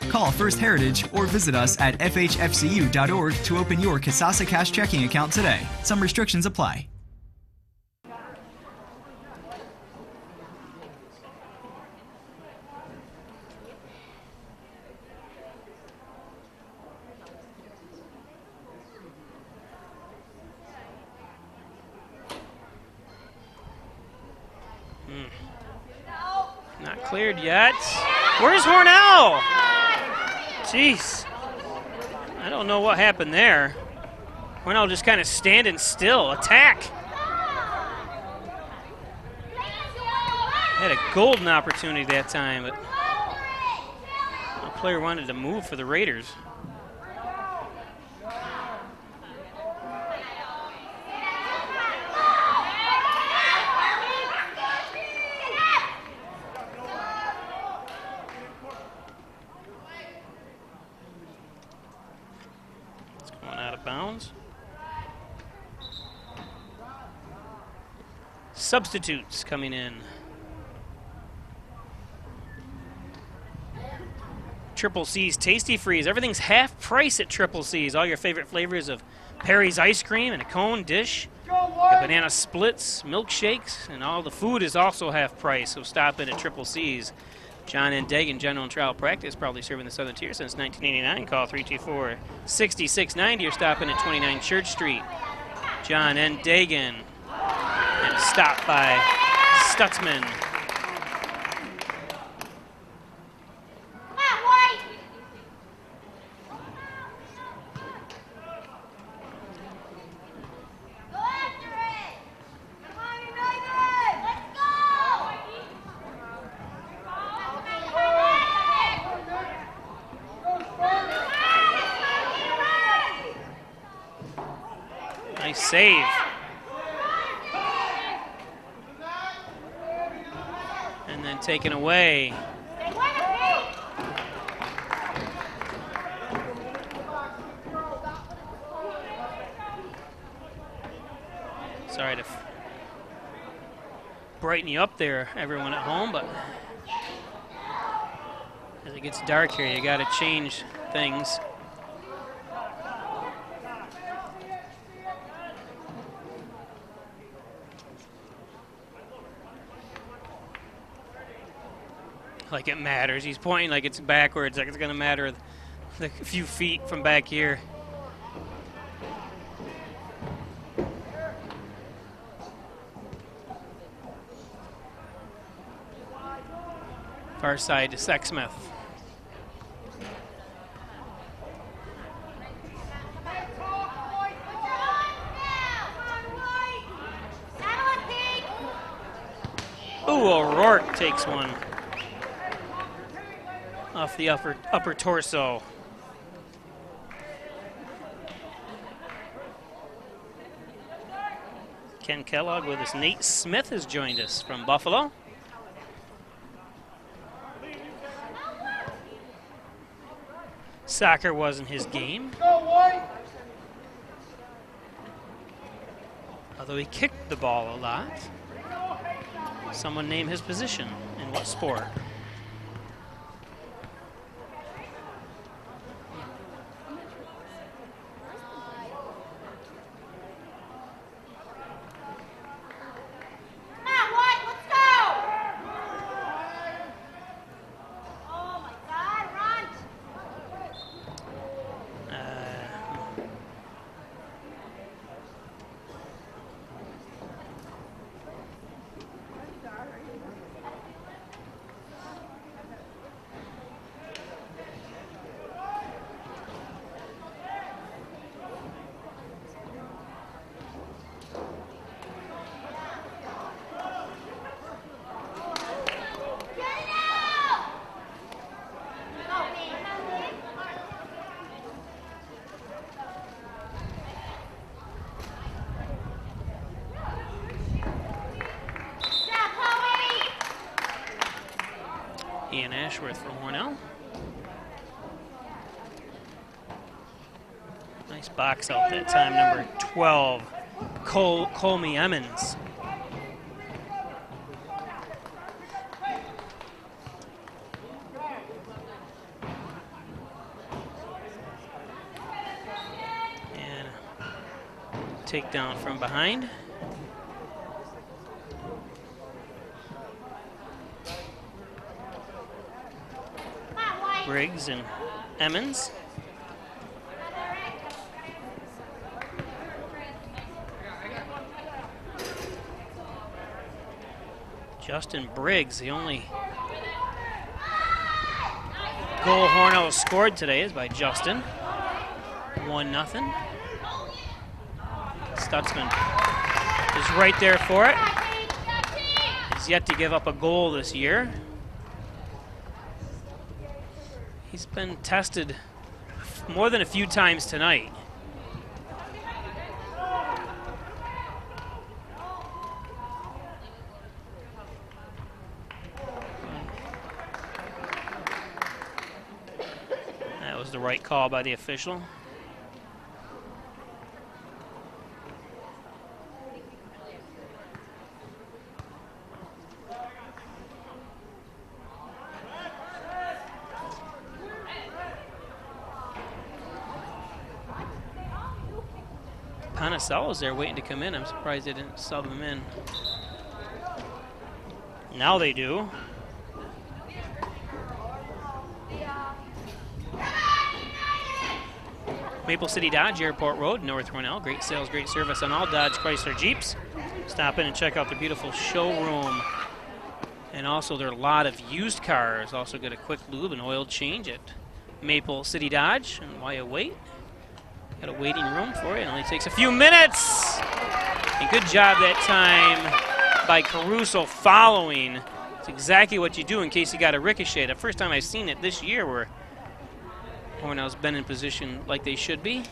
Call First Heritage or visit us at fhfcu.org to open your Kasasa Cash checking account today. Some restrictions apply. Not cleared yet. Where's Hornell? Jeez. I don't know what happened there. Hornell just kind of standing still. Attack. Had a golden opportunity that time, but the player wanted to move for the Raiders. Bounds. Substitutes coming in. Triple C's Tasty Freeze. Everything's half price at Triple C's. All your favorite flavors of Perry's ice cream and a cone dish. Got banana splits, milkshakes, and all the food is also half price. So stop in at Triple C's. John and Dagan, general and trial practice, probably serving the Southern Tier since 1989. Call 324-6690 or stop in at 29 Church Street. John and Dagan. And a stop by Stutzman. Nice save. And then taken away. Sorry to brighten you up there, everyone at home, but as it gets dark here, you got to change things. Like it matters. He's pointing like it's backwards, like it's going to matter a few feet from back here. Far side to Sexsmith. Ooh, O'Rourke takes one off the upper torso. Ken Kellogg with us. Nate Smith has joined us from Buffalo. Soccer wasn't his game. Although he kicked the ball a lot. Someone name his position in what sport? Ian Ashworth from Hornell. Nice box out that time, number 12, Colmy Emmons. And takedown from behind. Briggs and Emmons. Justin Briggs, the only goal Hornell scored today is by Justin. 1-0. Stutzman is right there for it. He's yet to give up a goal this year. He's been tested more than a few times tonight. That was the right call by the official. Panacella's there waiting to come in. I'm surprised they didn't sub him in. Now they do. Maple City Dodge, Airport Road, North Hornell. Great sales, great service on all Dodge Chrysler Jeeps. Stop in and check out their beautiful showroom. And also their lot of used cars. Also get a quick lube and oil change at Maple City Dodge. And while you wait, got a waiting room for you. It only takes a few minutes. And good job that time by Caruso following. It's exactly what you do in case you got a ricochet. The first time I've seen it this year where Hornell's been in position like they should be.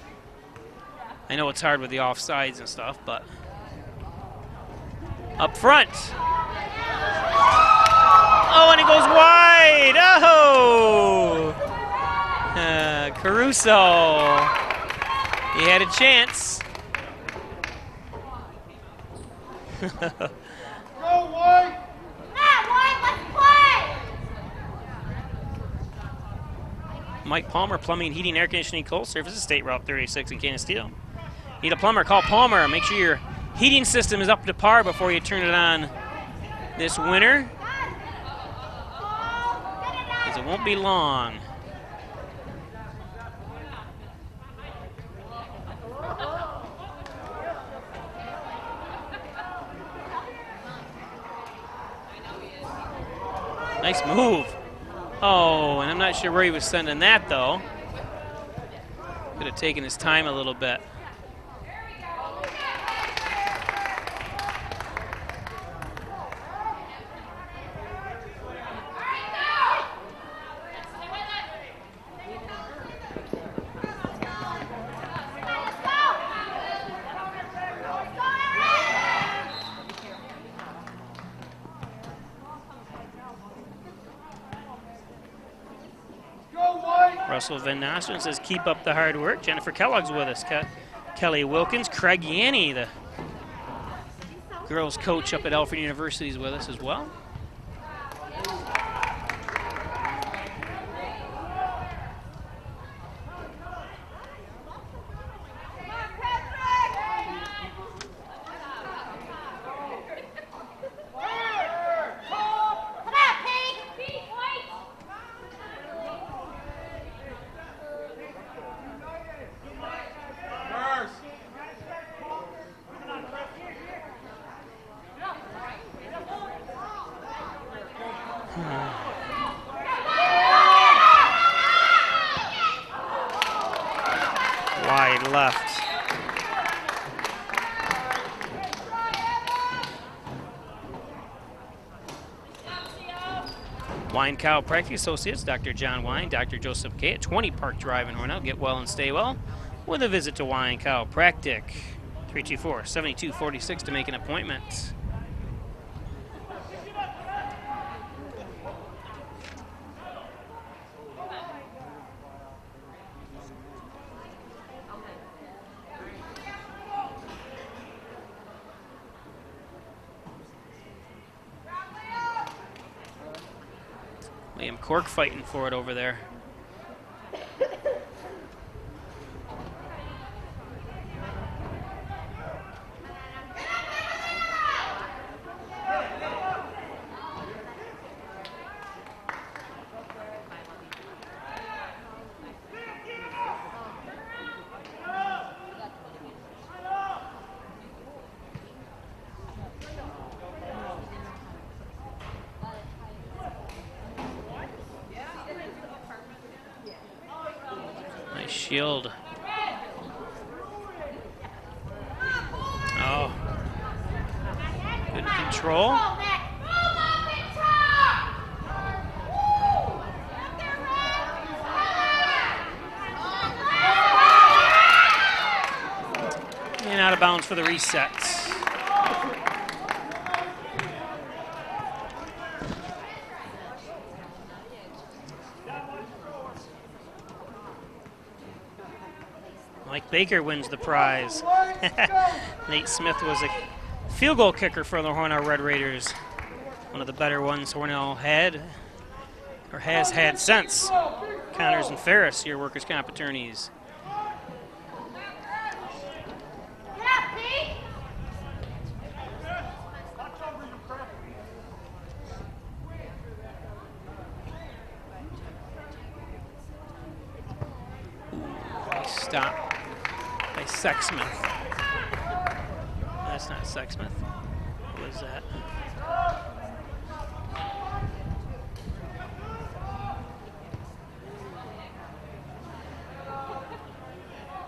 I know it's hard with the offsides and stuff, but up front. Oh, and it goes wide. Oh! Caruso. He had a chance. Go, White! Matt, White, let's play! Mike Palmer, Plumbing, Heating, Air Conditioning, Cold Services, State Route 36 in Canasteel. Need a plumber? Call Palmer. Make sure your heating system is up to par before you turn it on this winter, because it won't be long. Nice move. Oh, and I'm not sure where he was sending that, though. Could have taken his time a little bit. Russell Van Nostrand says, keep up the hard work. Jennifer Kellogg's with us. Kelly Wilkins. Craig Yanni, the girls coach up at Alfred University, is with us as well. Wide left. Wine Chiropractic Associates, Dr. John Wine, Dr. Joseph K. at 20 Park Drive in Hornell. Get well and stay well with a visit to Wine Chiropractic. 324-7246 to make an appointment. Liam Cork fighting for it over there. Shield. Oh. Good control. And out of bounds for the resets. Mike Baker wins the prize. Nate Smith was a field goal kicker for the Hornell Red Raiders. One of the better ones Hornell had, or has had since. Connors and Ferris, your workers' comp attorneys. Stop. By Sexsmith. That's not Sexsmith. What is that?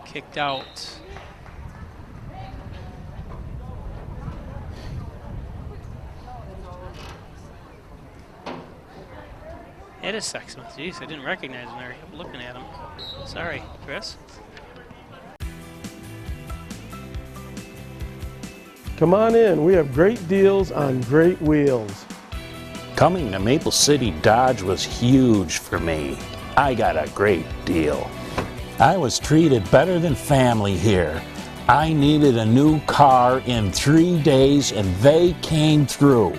Kicked out. It is Sexsmith. Jeez, I didn't recognize him there. I kept looking at him. Sorry, Chris. Come on in. We have great deals on great wheels. Coming to Maple City Dodge was huge for me. I got a great deal. I was treated better than family here. I needed a new car in 3 days and they came through.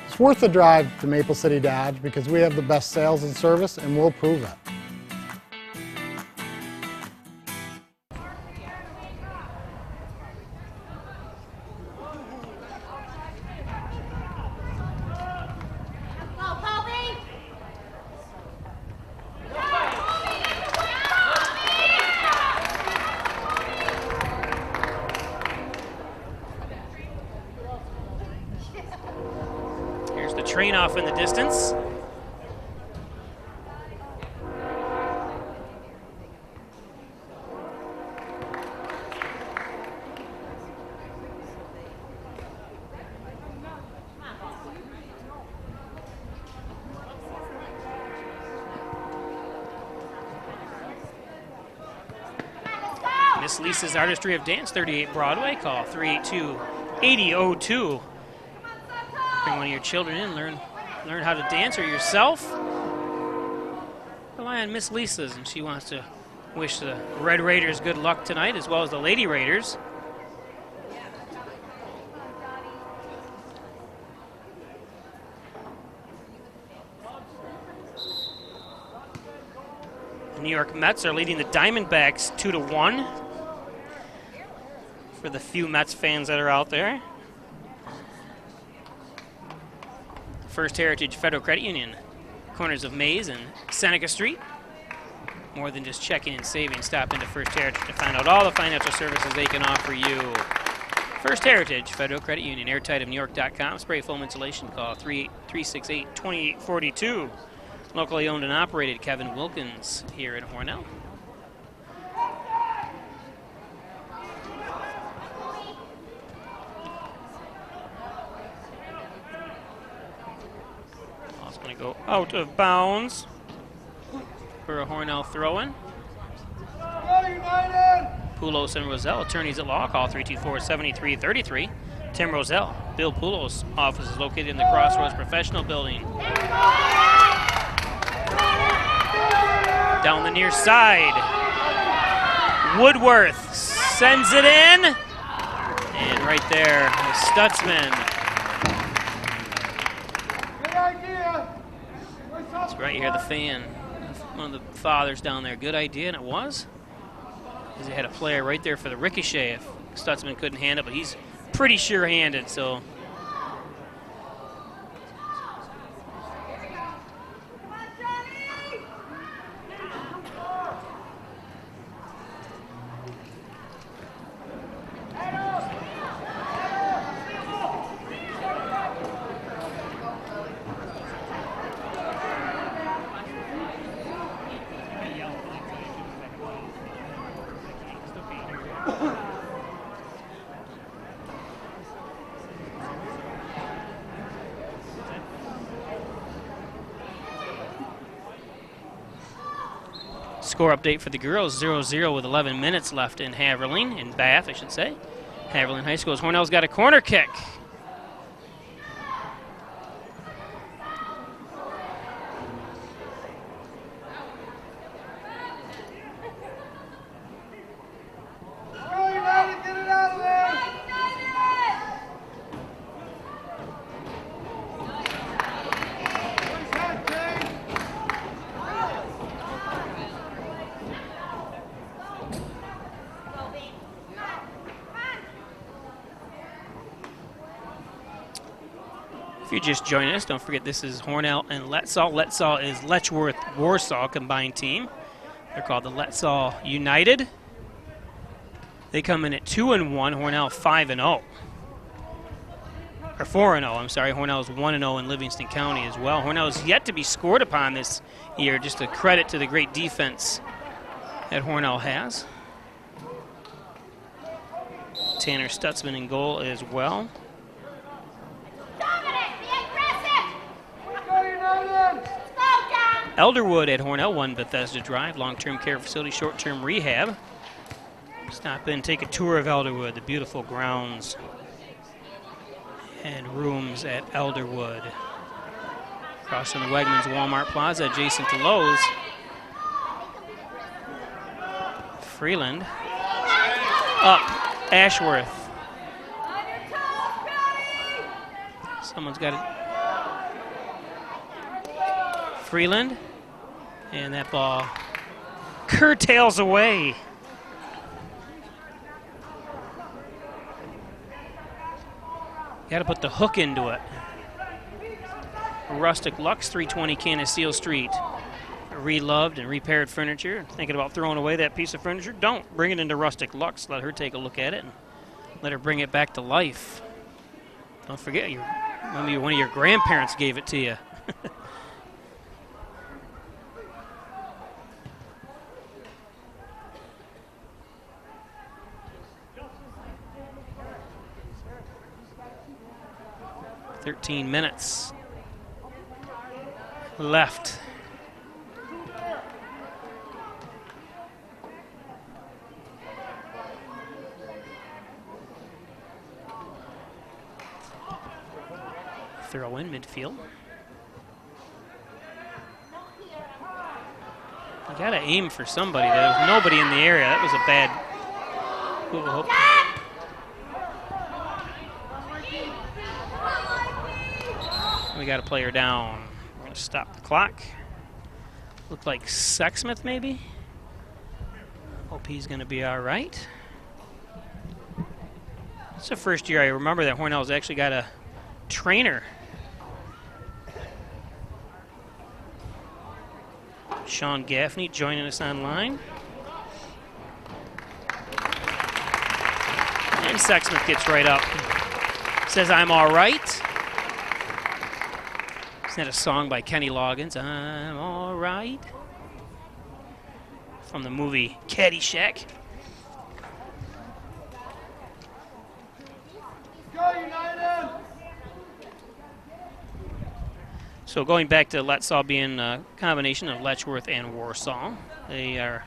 It's worth the drive to Maple City Dodge because we have the best sales and service, and we'll prove it. Train off in the distance. Miss Lisa's Artistry of Dance, 38 Broadway. Call 382-8002. Bring one of your children in, learn how to dance, or yourself. Rely on Miss Lisa's, and she wants to wish the Red Raiders good luck tonight, as well as the Lady Raiders. The New York Mets are leading the Diamondbacks 2-1. For the few Mets fans that are out there. First Heritage Federal Credit Union, corners of Mays and Seneca Street. More than just checking and saving, stop into First Heritage to find out all the financial services they can offer you. First Heritage Federal Credit Union, airtightofnewyork.com. Spray foam insulation, call 368-2842. Locally owned and operated, Kevin Wilkins here in Hornell. Going to go out of bounds for a Hornell throw-in. Poulos and Roselle, attorneys at law, call 324-7333. Tim Roselle, Bill Poulos' office is located in the Crossroads Professional Building. Down the near side, Woodworth sends it in, and right there, Stutzman. Right here, the fan, one of the fathers down there. Good idea, and it was. Because he had a player right there for the ricochet if Stutzman couldn't hand it, but he's pretty sure-handed, so. Score update for the girls, 0-0 with 11 minutes left in Haverling, in Bath, I should say. Haverling High School. Hornell's got a corner kick. If you're just joining us, don't forget this is Hornell and Letsaw. Letsaw is Letchworth-Warsaw combined team. They're called the Letsaw United. They come in at 2-1, Hornell 5-0. Or 4-0, I'm sorry. Hornell is 1-0 in Livingston County as well. Hornell is yet to be scored upon this year. Just a credit to the great defense that Hornell has. Tanner Stutzman in goal as well. Elderwood at Hornell, one Bethesda Drive, long-term care facility, short-term rehab. Stop in, take a tour of Elderwood, the beautiful grounds and rooms at Elderwood. Crossing the Wegmans Walmart Plaza adjacent to Lowe's. Freeland. Up. Ashworth. Someone's got it. Freeland. And that ball curtails away. Got to put the hook into it. Rustic Lux, 320 Canasteel Street. Reloved and repaired furniture. Thinking about throwing away that piece of furniture? Don't. Bring it into Rustic Lux. Let her take a look at it and let her bring it back to life. Don't forget, maybe one of your grandparents gave it to you. "13 minutes left." Throw in midfield. You gotta aim for somebody. There was nobody in the area. That was a bad. We got a player down. We're gonna stop the clock. Looked like Sexsmith maybe. Hope he's gonna be all right. It's the first year I remember that Hornell's actually got a trainer. Sean Gaffney joining us online. And Sexsmith gets right up. Says, "I'm all right." Isn't that a song by Kenny Loggins? I'm all right. From the movie Caddyshack. Go United! So going back to Letsaw being a combination of Letchworth and Warsaw, they are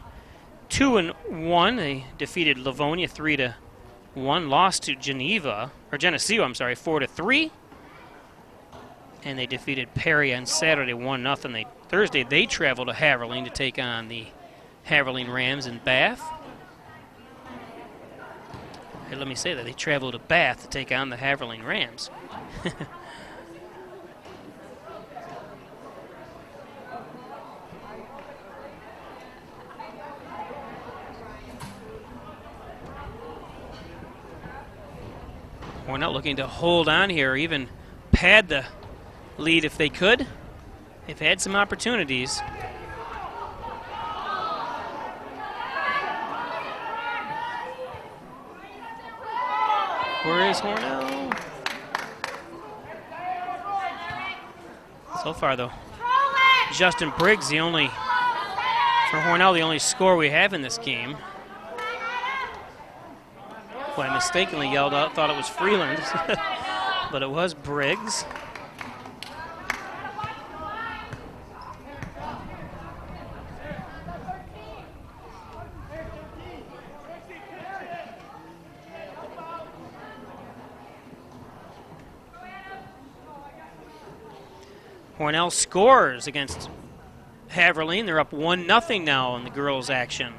2-1. They defeated Livonia 3-1, lost to Geneseo, I'm sorry, 4-3, and they defeated Perry on Saturday 1-0. Thursday they traveled to Haverling to take on the Haverling Rams in Bath. Hey, let me say that they traveled to Bath to take on the Haverling Rams. We're not looking to hold on here or even pad the lead if they could. They've had some opportunities. Where is Hornell? So far, though, Justin Briggs, for Hornell, the only score we have in this game. Boy, I mistakenly yelled out, thought it was Freeland, but it was Briggs. Hornell scores against Haverling. They're up 1-0 now in the girls' action.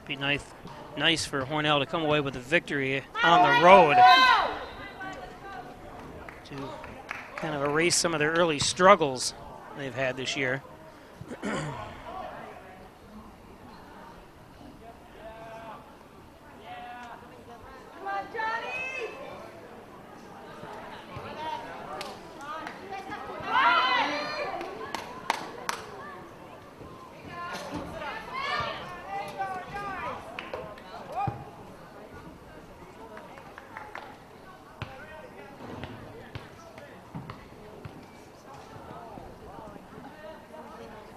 Be nice for Hornell to come away with a victory on the road to kind of erase some of their early struggles they've had this year.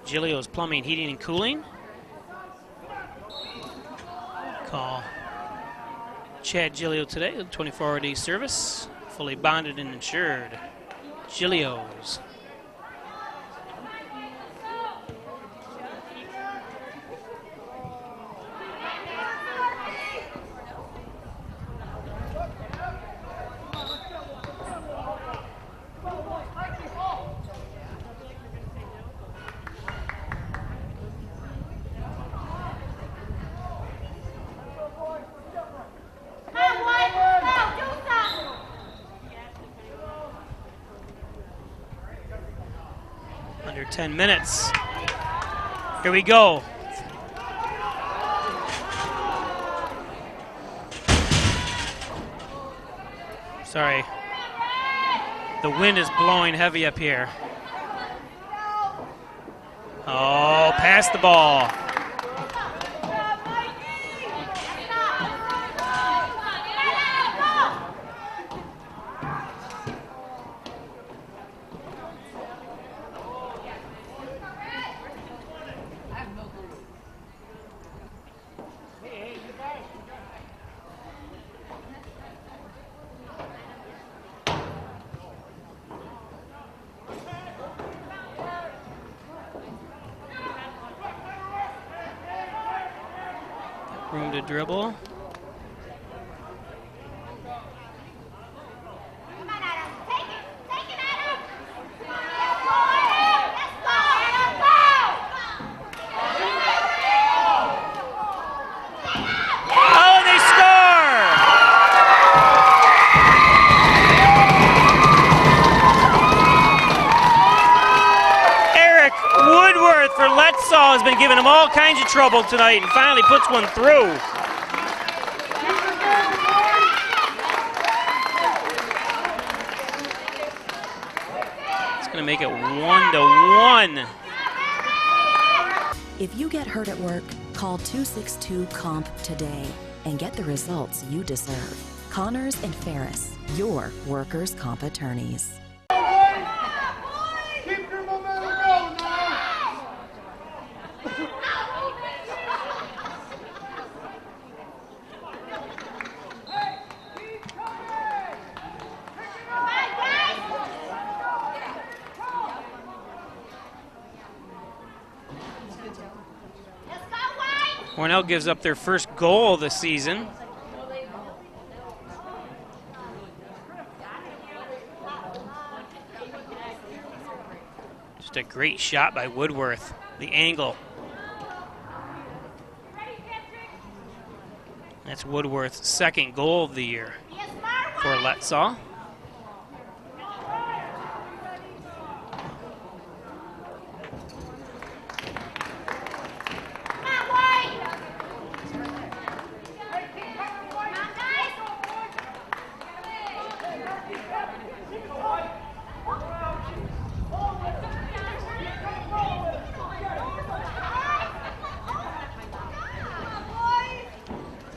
Giglio's Plumbing, Heating, and Cooling. Call Chad Giglio today, 24-hour-a-day service, fully bonded and insured. Giglio's. 10 minutes. Here we go. Sorry. The wind is blowing heavy up here. Oh, past the ball. Room to dribble. Oh, they score! Eric Woodworth for Letsaw has been giving him all kinds of trouble tonight and finally puts one through. It's going to make it 1-1. If you get hurt at work, call 262-COMP today and get the results you deserve. Connors and Ferris, your workers' comp attorneys. Keep your momentum going now. Hornell gives up their first goal of the season. Just a great shot by Woodworth. The angle. That's Woodworth's second goal of the year for Letsaw.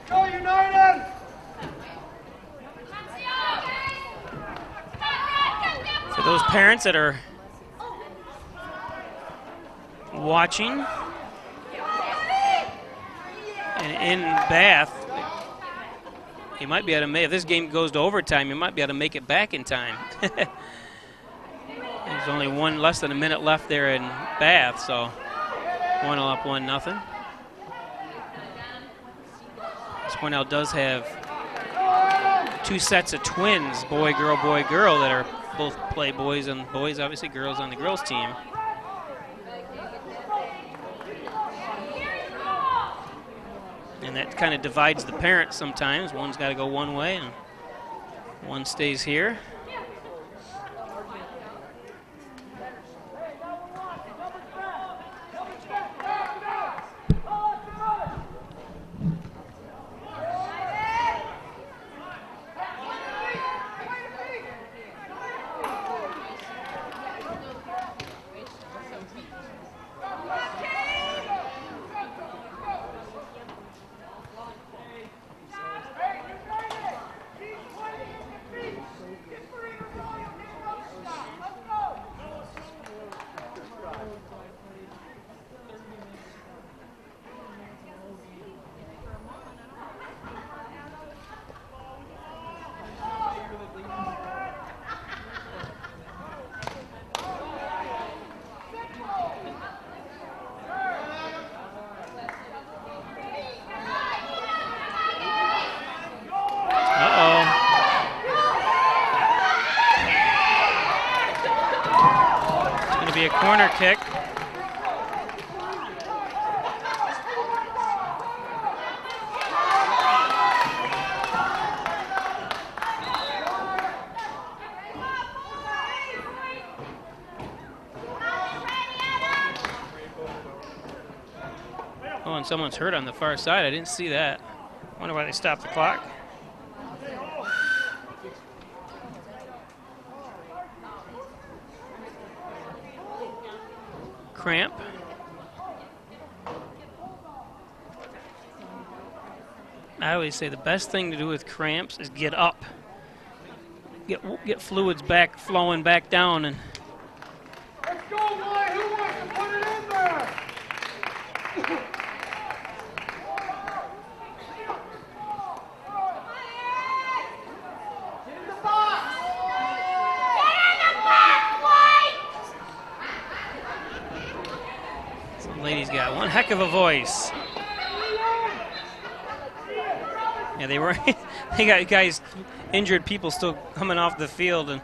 Go United! For those parents that are watching and in Bath, you might be able to make, if this game goes to overtime, you might be able to make it back in time. There's only less than a minute left there in Bath, so 1-0 up 1-0. Hornell does have two sets of twins, boy, girl, that are both play boys on boys, obviously girls on the girls team. And that kind of divides the parents sometimes. One's got to go one way and one stays here. Be a corner kick. and someone's hurt on the far side. I didn't see that. Wonder why they stopped the clock. Cramp. I always say the best thing to do with cramps is get up. Get fluids back, flowing back down. And Let's go, boy. Who wants to put it in there? Get in the box. some lady's got one heck of a voice. Yeah, they got guys, injured people still coming off the field, and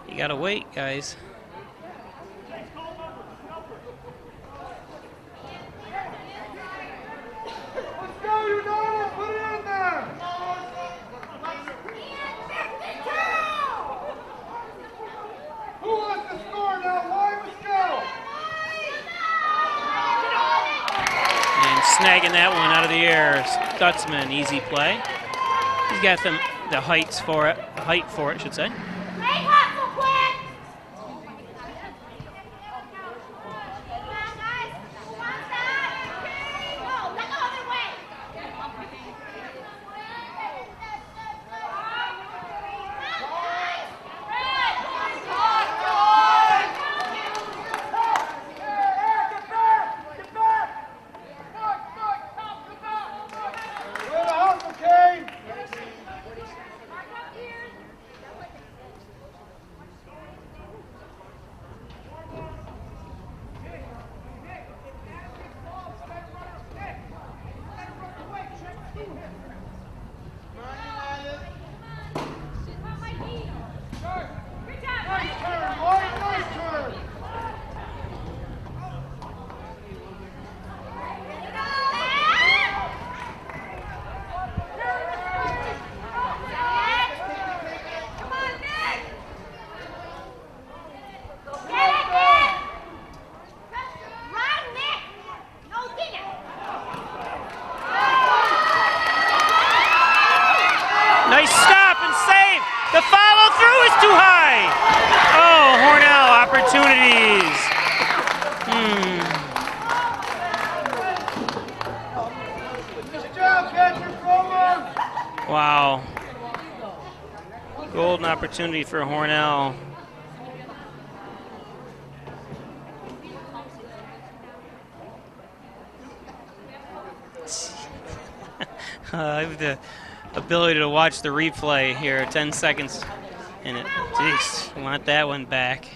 you gotta wait, guys. Let's go, United. Put it in there. Who wants to score now? Why? Let's go. And snagging that one out of the air, Stutzman, easy play. He's got the heights for it, height for it, I should say. Nice stop and save. The follow through is too high. Oh, Hornell opportunities. Good job, catcher, forward. Wow. Golden opportunity for Hornell. I have the ability to watch the replay here, 10 seconds, and it, geez, want that one back.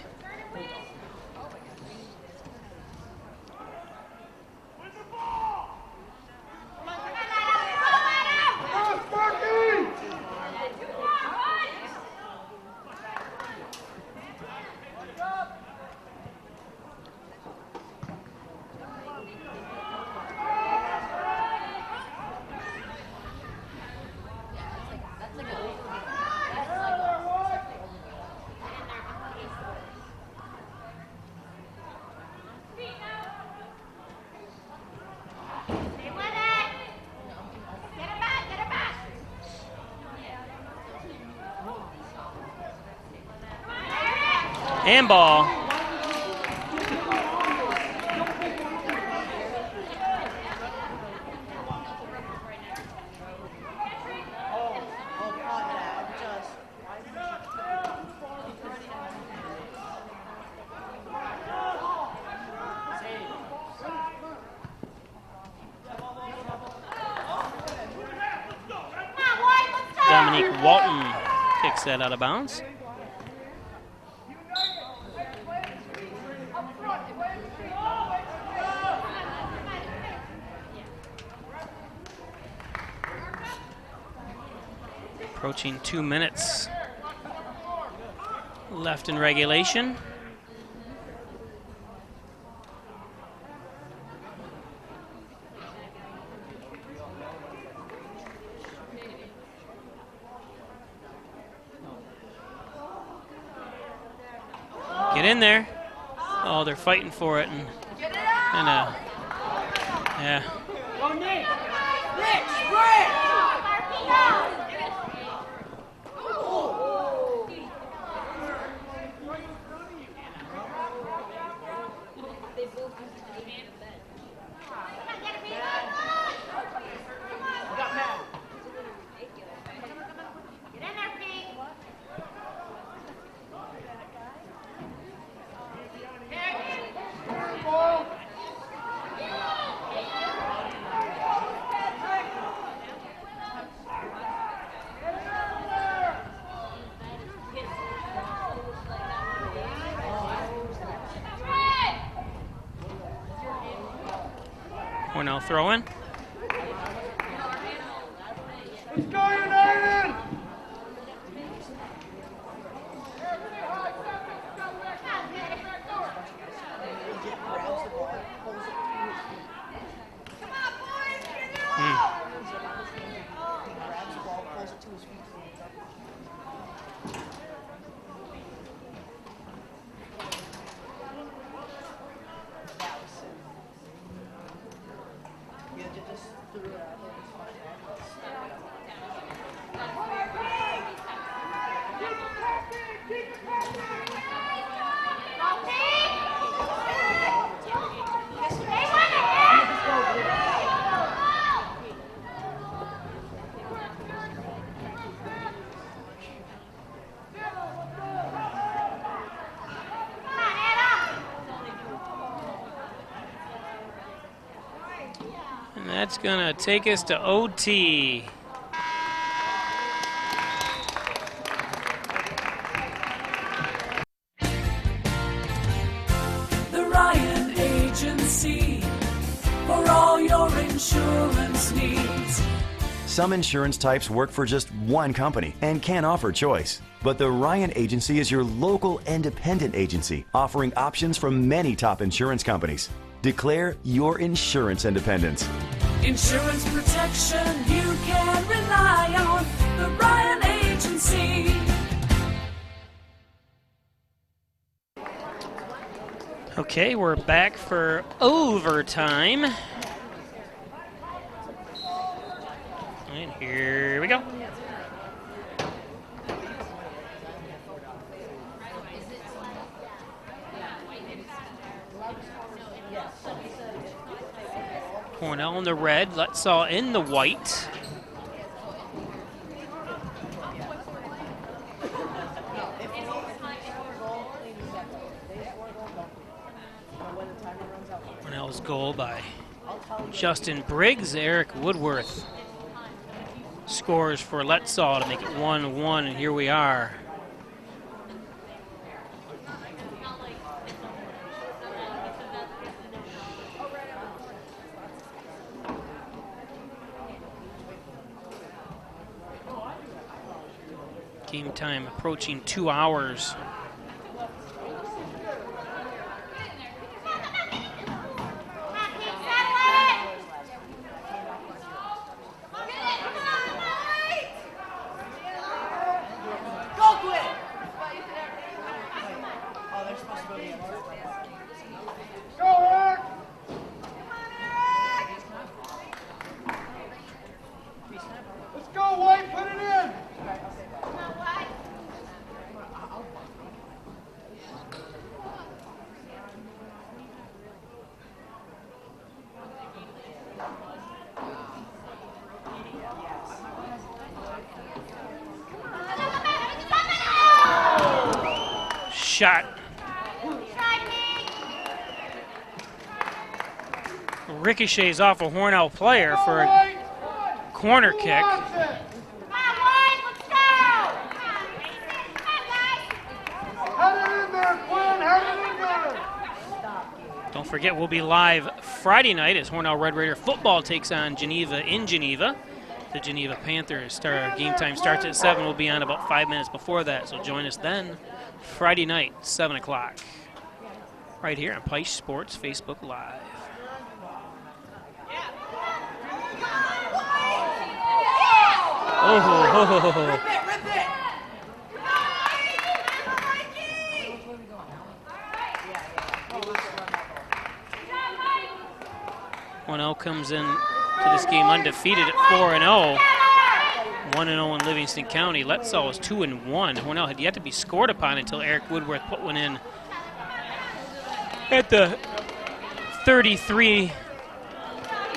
And ball. Dominique Walton kicks that out of bounds. Approaching 2 minutes left in regulation. Get in there. Oh, they're fighting for it, and yeah. Hornell throw in. Let's go, United! And that's going to take us to OT. The Ryan Agency for all your insurance needs. Some insurance types work for just one company and can offer choice. But the Ryan Agency is your local independent agency, offering options from many top insurance companies. Declare your insurance independence. Insurance protection you can rely on. The Ryan Agency. Okay, we're back for overtime. And here we go. Hornell in the red, Letsaw in the white. Hornell's goal by Justin Briggs. Eric Woodworth scores for Letsaw to make it 1-1, and here we are. Game time approaching 2 hours. Let's go, White, put it in! Shot. Ricochets off a Hornell player for a corner kick. Don't forget, we'll be live Friday night as Hornell Red Raider football takes on Geneva in Geneva. The Geneva Panthers. Game time starts at 7. We'll be on about 5 minutes before that, so join us then. Friday night, 7 o'clock. Right here on Peisch Sports Facebook Live. Oh, Hornell comes in to this game undefeated at 4-0. 1-0 in Livingston County. Letsaw was 2-1. Hornell had yet to be scored upon until Eric Woodworth put one in at the 33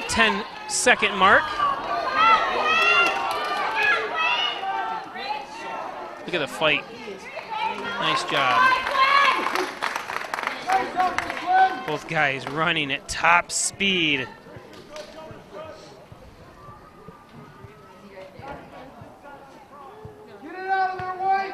10-second mark. Look at the fight. Nice job. Both guys running at top speed. Get it out of there, White!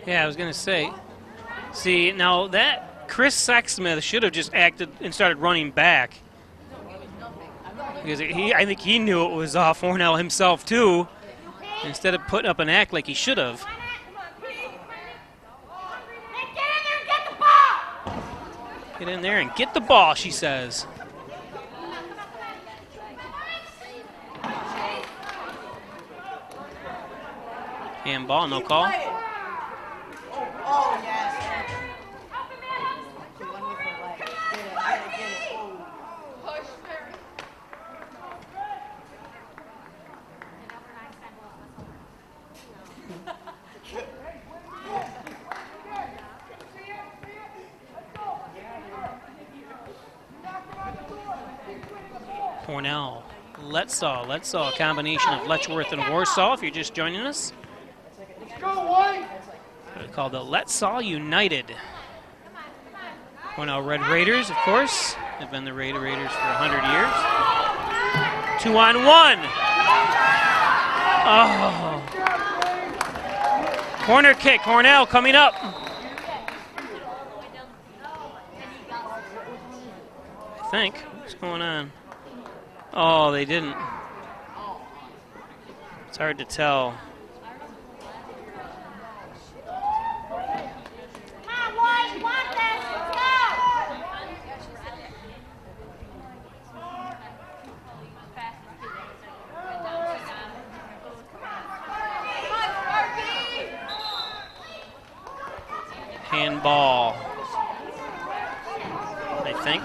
Yeah, I was going to say. See, now that Chris Sexsmith should have just acted and started running back. Because I think he knew it was Hornell himself, too, instead of putting up an act like he should have. Get in there and get the ball, she says. Handball, no call. Oh, yes. The one with the leg. Get it. Oh. Hornell, Letsaw, a combination of Letchworth and Warsaw, if you're just joining us. Let's go, White! They're called the Letsaw United. Hornell Red Raiders, of course. They've been the Raiders for 100 years. 2-on-1. Oh. Corner kick, Hornell coming up. I think. What's going on? Oh, they didn't. It's hard to tell. Handball, I think.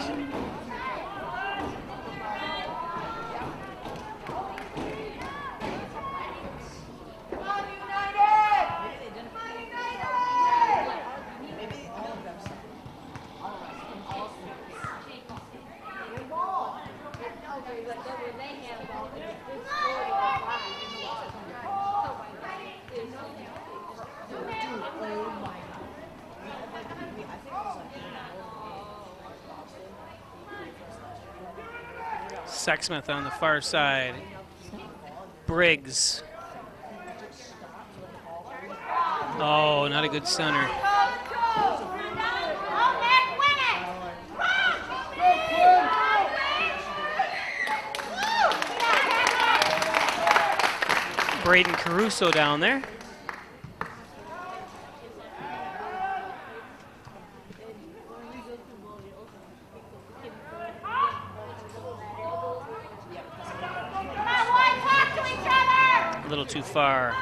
Sexsmith on the far side. Briggs. Oh, not a good center. Braden Caruso down there. A little too far.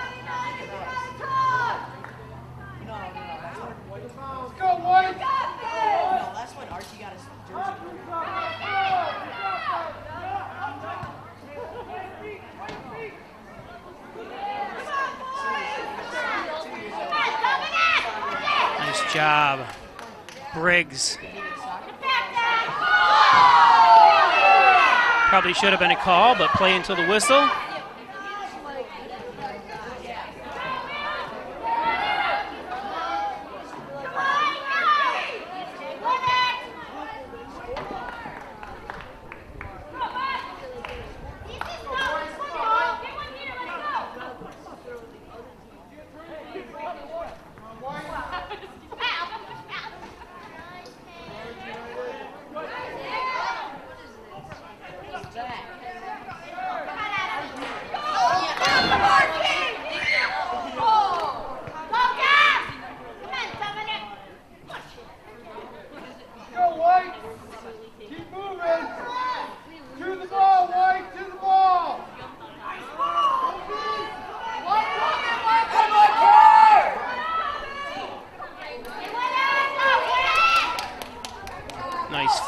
Let's go, White! No, that's when Archie got his jersey. Nice job. Briggs. Probably should have been a call, but play until the whistle.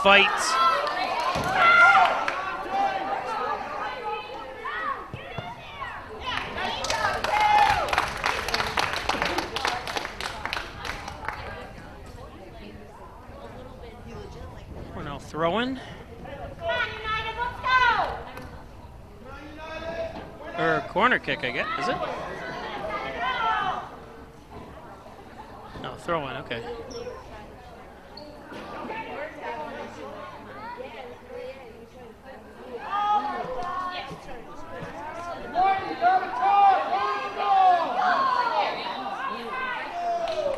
fight. Hornell throwing. Or corner kick, I guess. Is it? No, throwing. Okay.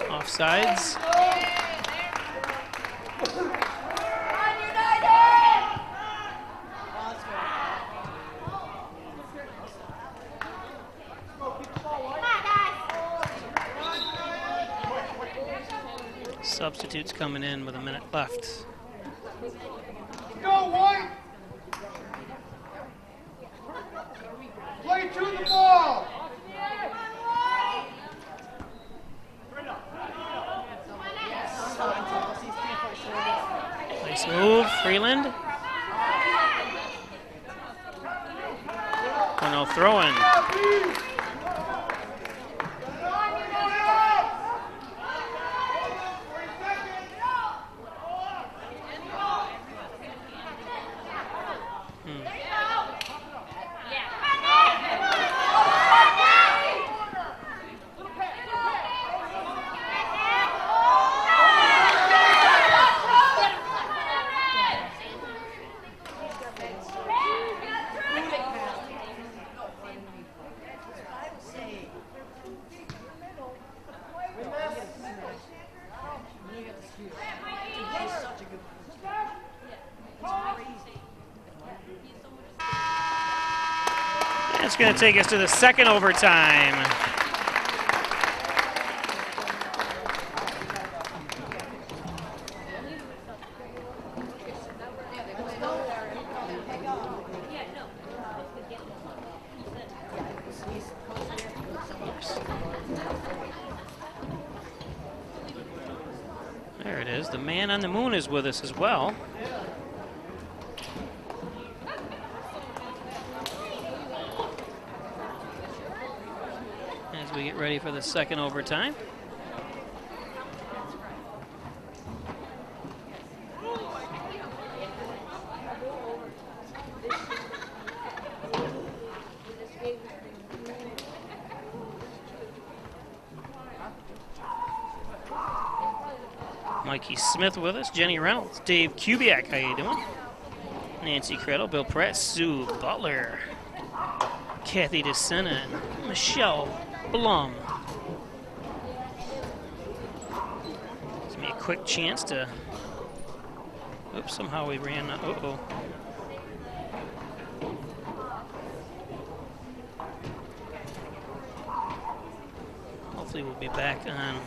Offsides. Substitutes coming in with a minute left. Go, White! Play to the ball! Nice move, Freeland. Hornell throwing. It's going to take us to the second overtime. There it is. The man on the moon is with us as well. As we get ready for the second overtime. Mikey Smith with us, Jenny Reynolds, Dave Kubiak, how you doing? Nancy Creddle, Bill Press, Sue Butler, Kathy DeSena, and Michelle Blum. Gives me a quick chance to. Oops, somehow we ran. Uh-oh. Hopefully we'll be back on.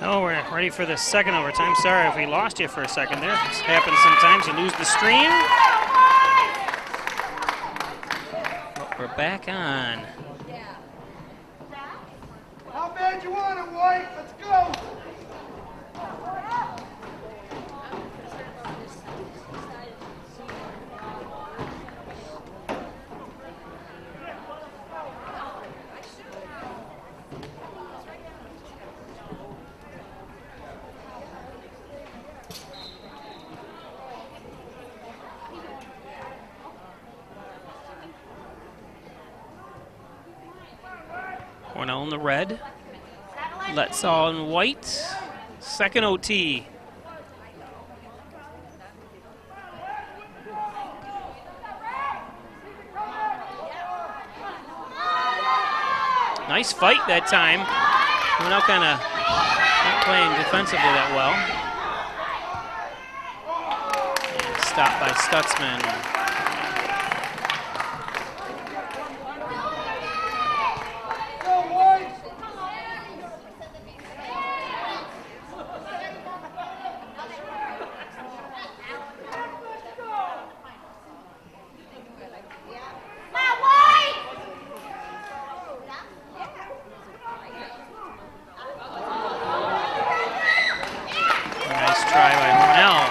So we're ready for the second overtime. Sorry if we lost you for a second there. This happens sometimes. You lose the stream. But we're back on. How bad you want it, White? Let's go! Hornell in the red. Letsaw in white. Second OT. Nice fight that time. Hornell kind of not playing defensively that well. And stopped by Stutzman. Nice try by Hornell.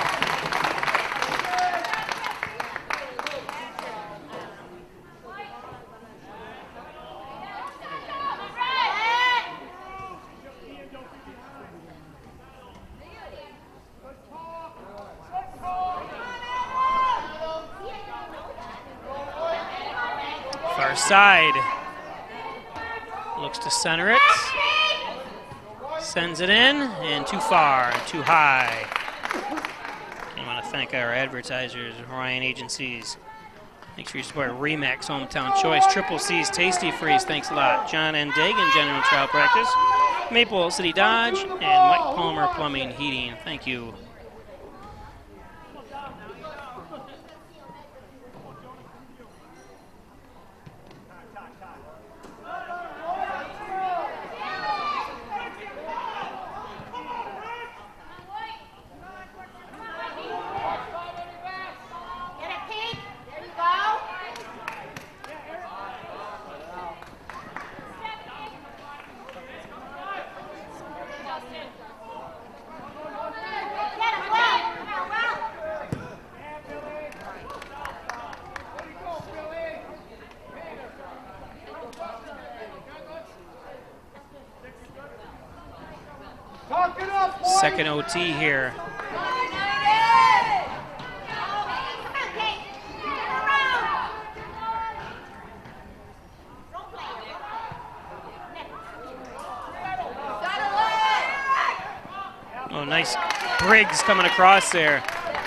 Far side. Looks to center it. Sends it in, and too far, too high. I want to thank our advertisers, Ryan Agencies. Thanks for your support. Remax Hometown Choice, Triple C's Tasty Freeze, thanks a lot. John N. Dagan, General Trial Practice. Maple City Dodge, and Mike Palmer Plumbing Heating. Thank you. Second OT here. Oh, nice Briggs coming across there.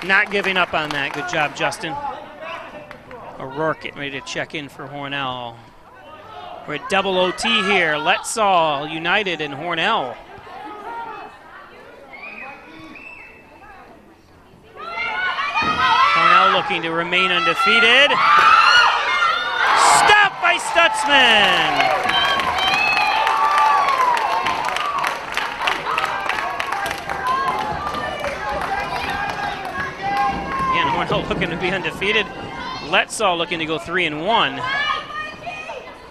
Not giving up on that. Good job, Justin. O'Rourke getting ready to check in for Hornell. We're at double OT here. Letsaw United and Hornell. Hornell looking to remain undefeated. Stopped by Stutzman. Again, Hornell looking to be undefeated. Letsaw looking to go 3-1.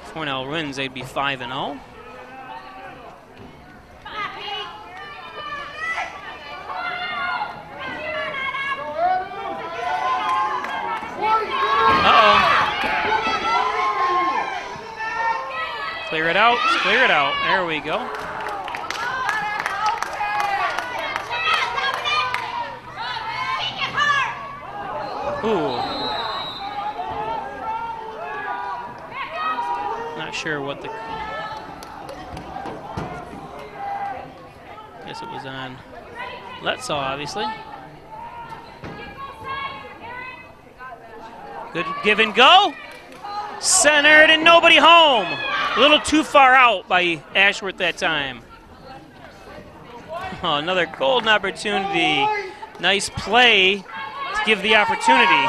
If Hornell wins, they'd be 5-0. Clear it out, clear it out. There we go. Ooh. Not sure what the... Guess it was on Letsaw, obviously. Good give and go. Centered and nobody home. A little too far out by Ashworth that time. Oh, another golden opportunity. Nice play to give the opportunity.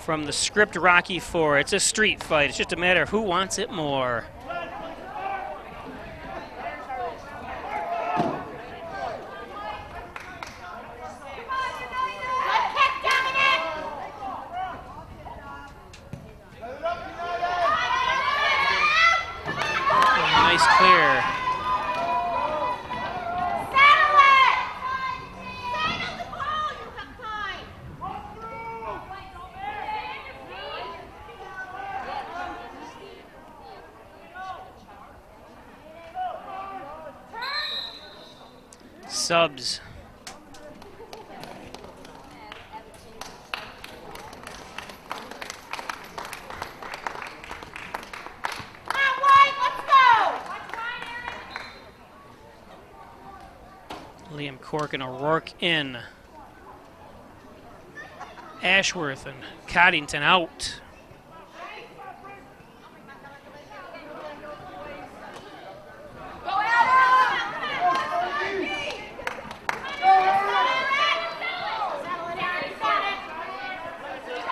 from the script Rocky IV. It's a street fight. It's just a matter of who wants it more. Nice clear. Subs. Liam Cork and O'Rourke in. Ashworth and Coddington out.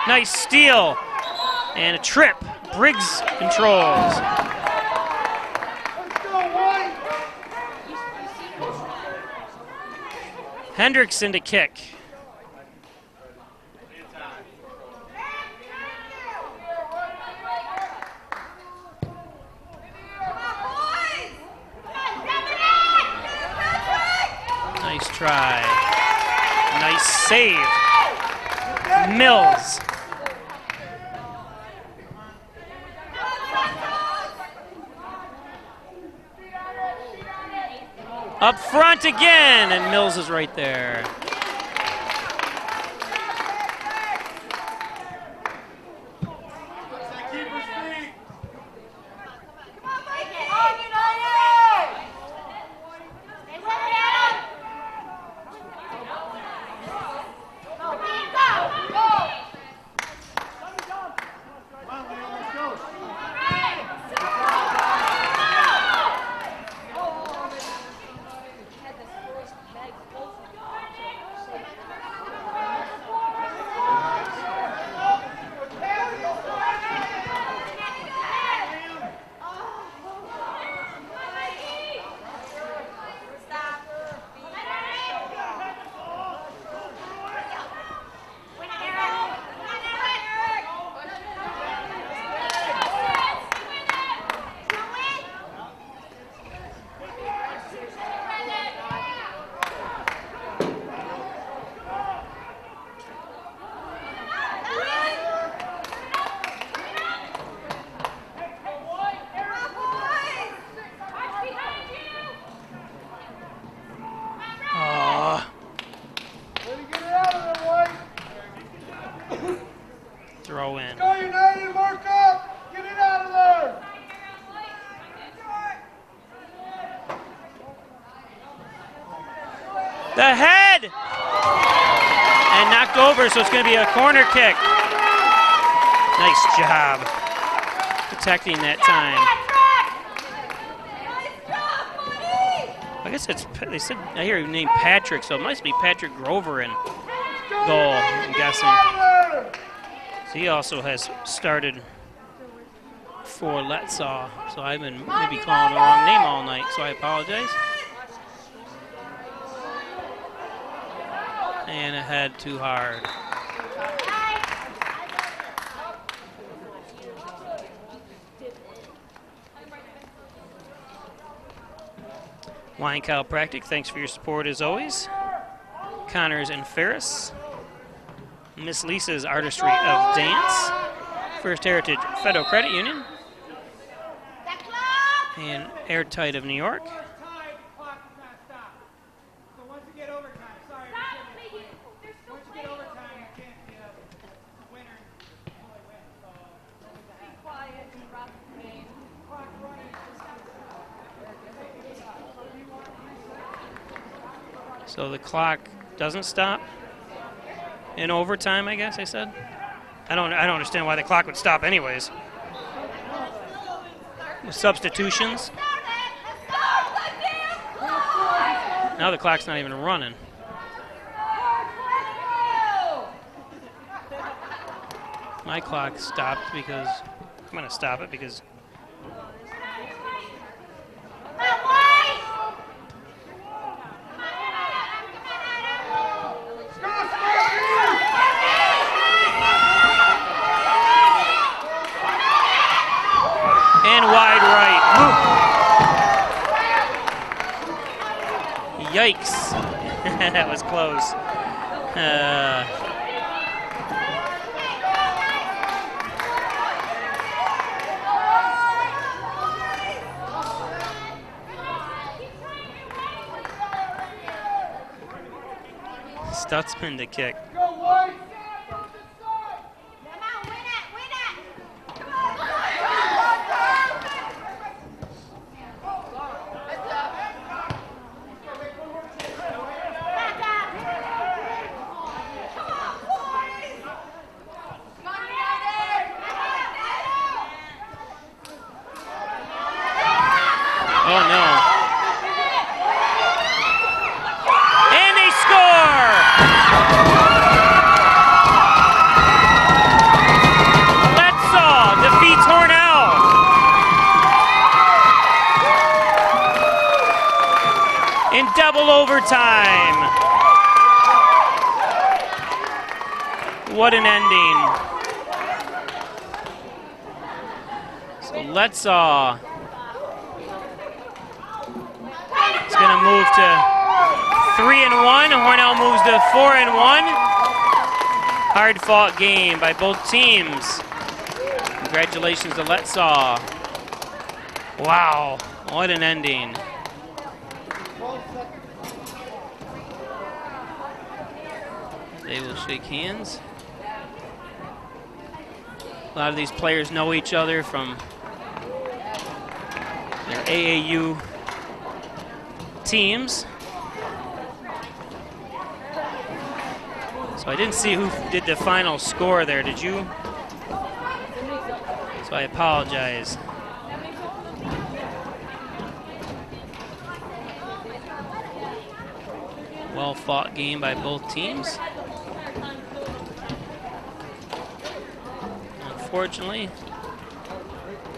Nice steal and a trip. Briggs controls. Hendrickson to kick. Nice try. Nice save. Mills. Up front again, and Mills is right there. Throw in. Go United, mark up! Get it out of there! The head! And knocked over, so it's going to be a corner kick. Nice job protecting that time. I guess it's, they said, I hear him named Patrick, so it must be Patrick Grover in goal, I'm guessing. So he also has started for Letsaw, so I've been maybe calling the wrong name all night, so I apologize. And a head too hard. Wine Chiropractic, thanks for your support as always. Connors and Ferris. Miss Lisa's Artistry of Dance. First Heritage Federal Credit Union. And Airtight of New York. So the clock doesn't stop in overtime, I guess I said. I don't understand why the clock would stop anyways. With substitutions. Now the clock's not even running. My clock stopped because I'm going to stop it because and wide right. Woo. Yikes. That was close. Stutzman to kick. Oh no. And they score! Letsaw defeats Hornell. In double overtime. What an ending. So Letsaw is going to move to 3-1. Hornell moves to 4-1. Hard-fought game by both teams. Congratulations to Letsaw. Wow, what an ending. They will shake hands. A lot of these players know each other from their AAU teams. So I didn't see who did the final score there, did you? So I apologize. Well fought game by both teams. Unfortunately,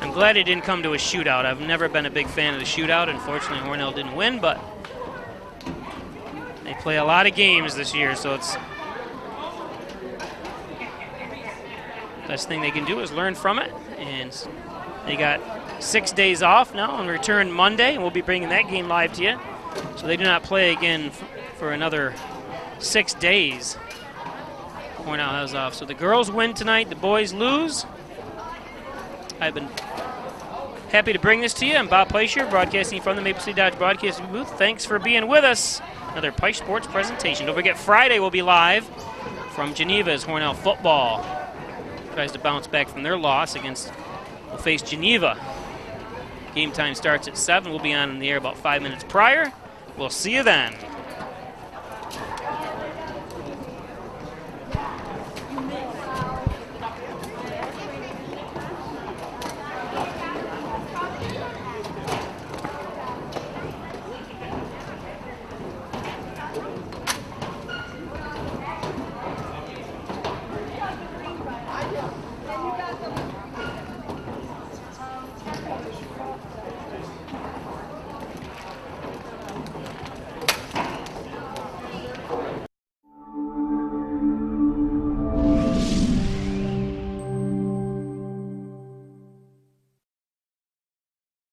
I'm glad it didn't come to a shootout. I've never been a big fan of the shootout. Unfortunately, Hornell didn't win, but they play a lot of games this year, so it's best thing they can do is learn from it. And they got 6 days off now and return Monday, and we'll be bringing that game live to you. So they do not play again for another 6 days. Hornell has off. So the girls win tonight, the boys lose. I've been happy to bring this to you. I'm Bob Pleischer, broadcasting from the Maple City Dodge broadcasting booth. Thanks for being with us. Another Pike Sports presentation. Don't forget, Friday will be live from Geneva as Hornell football tries to bounce back from their loss against, will face Geneva. Game time starts at 7. We'll be on in the air about 5 minutes prior. We'll see you then.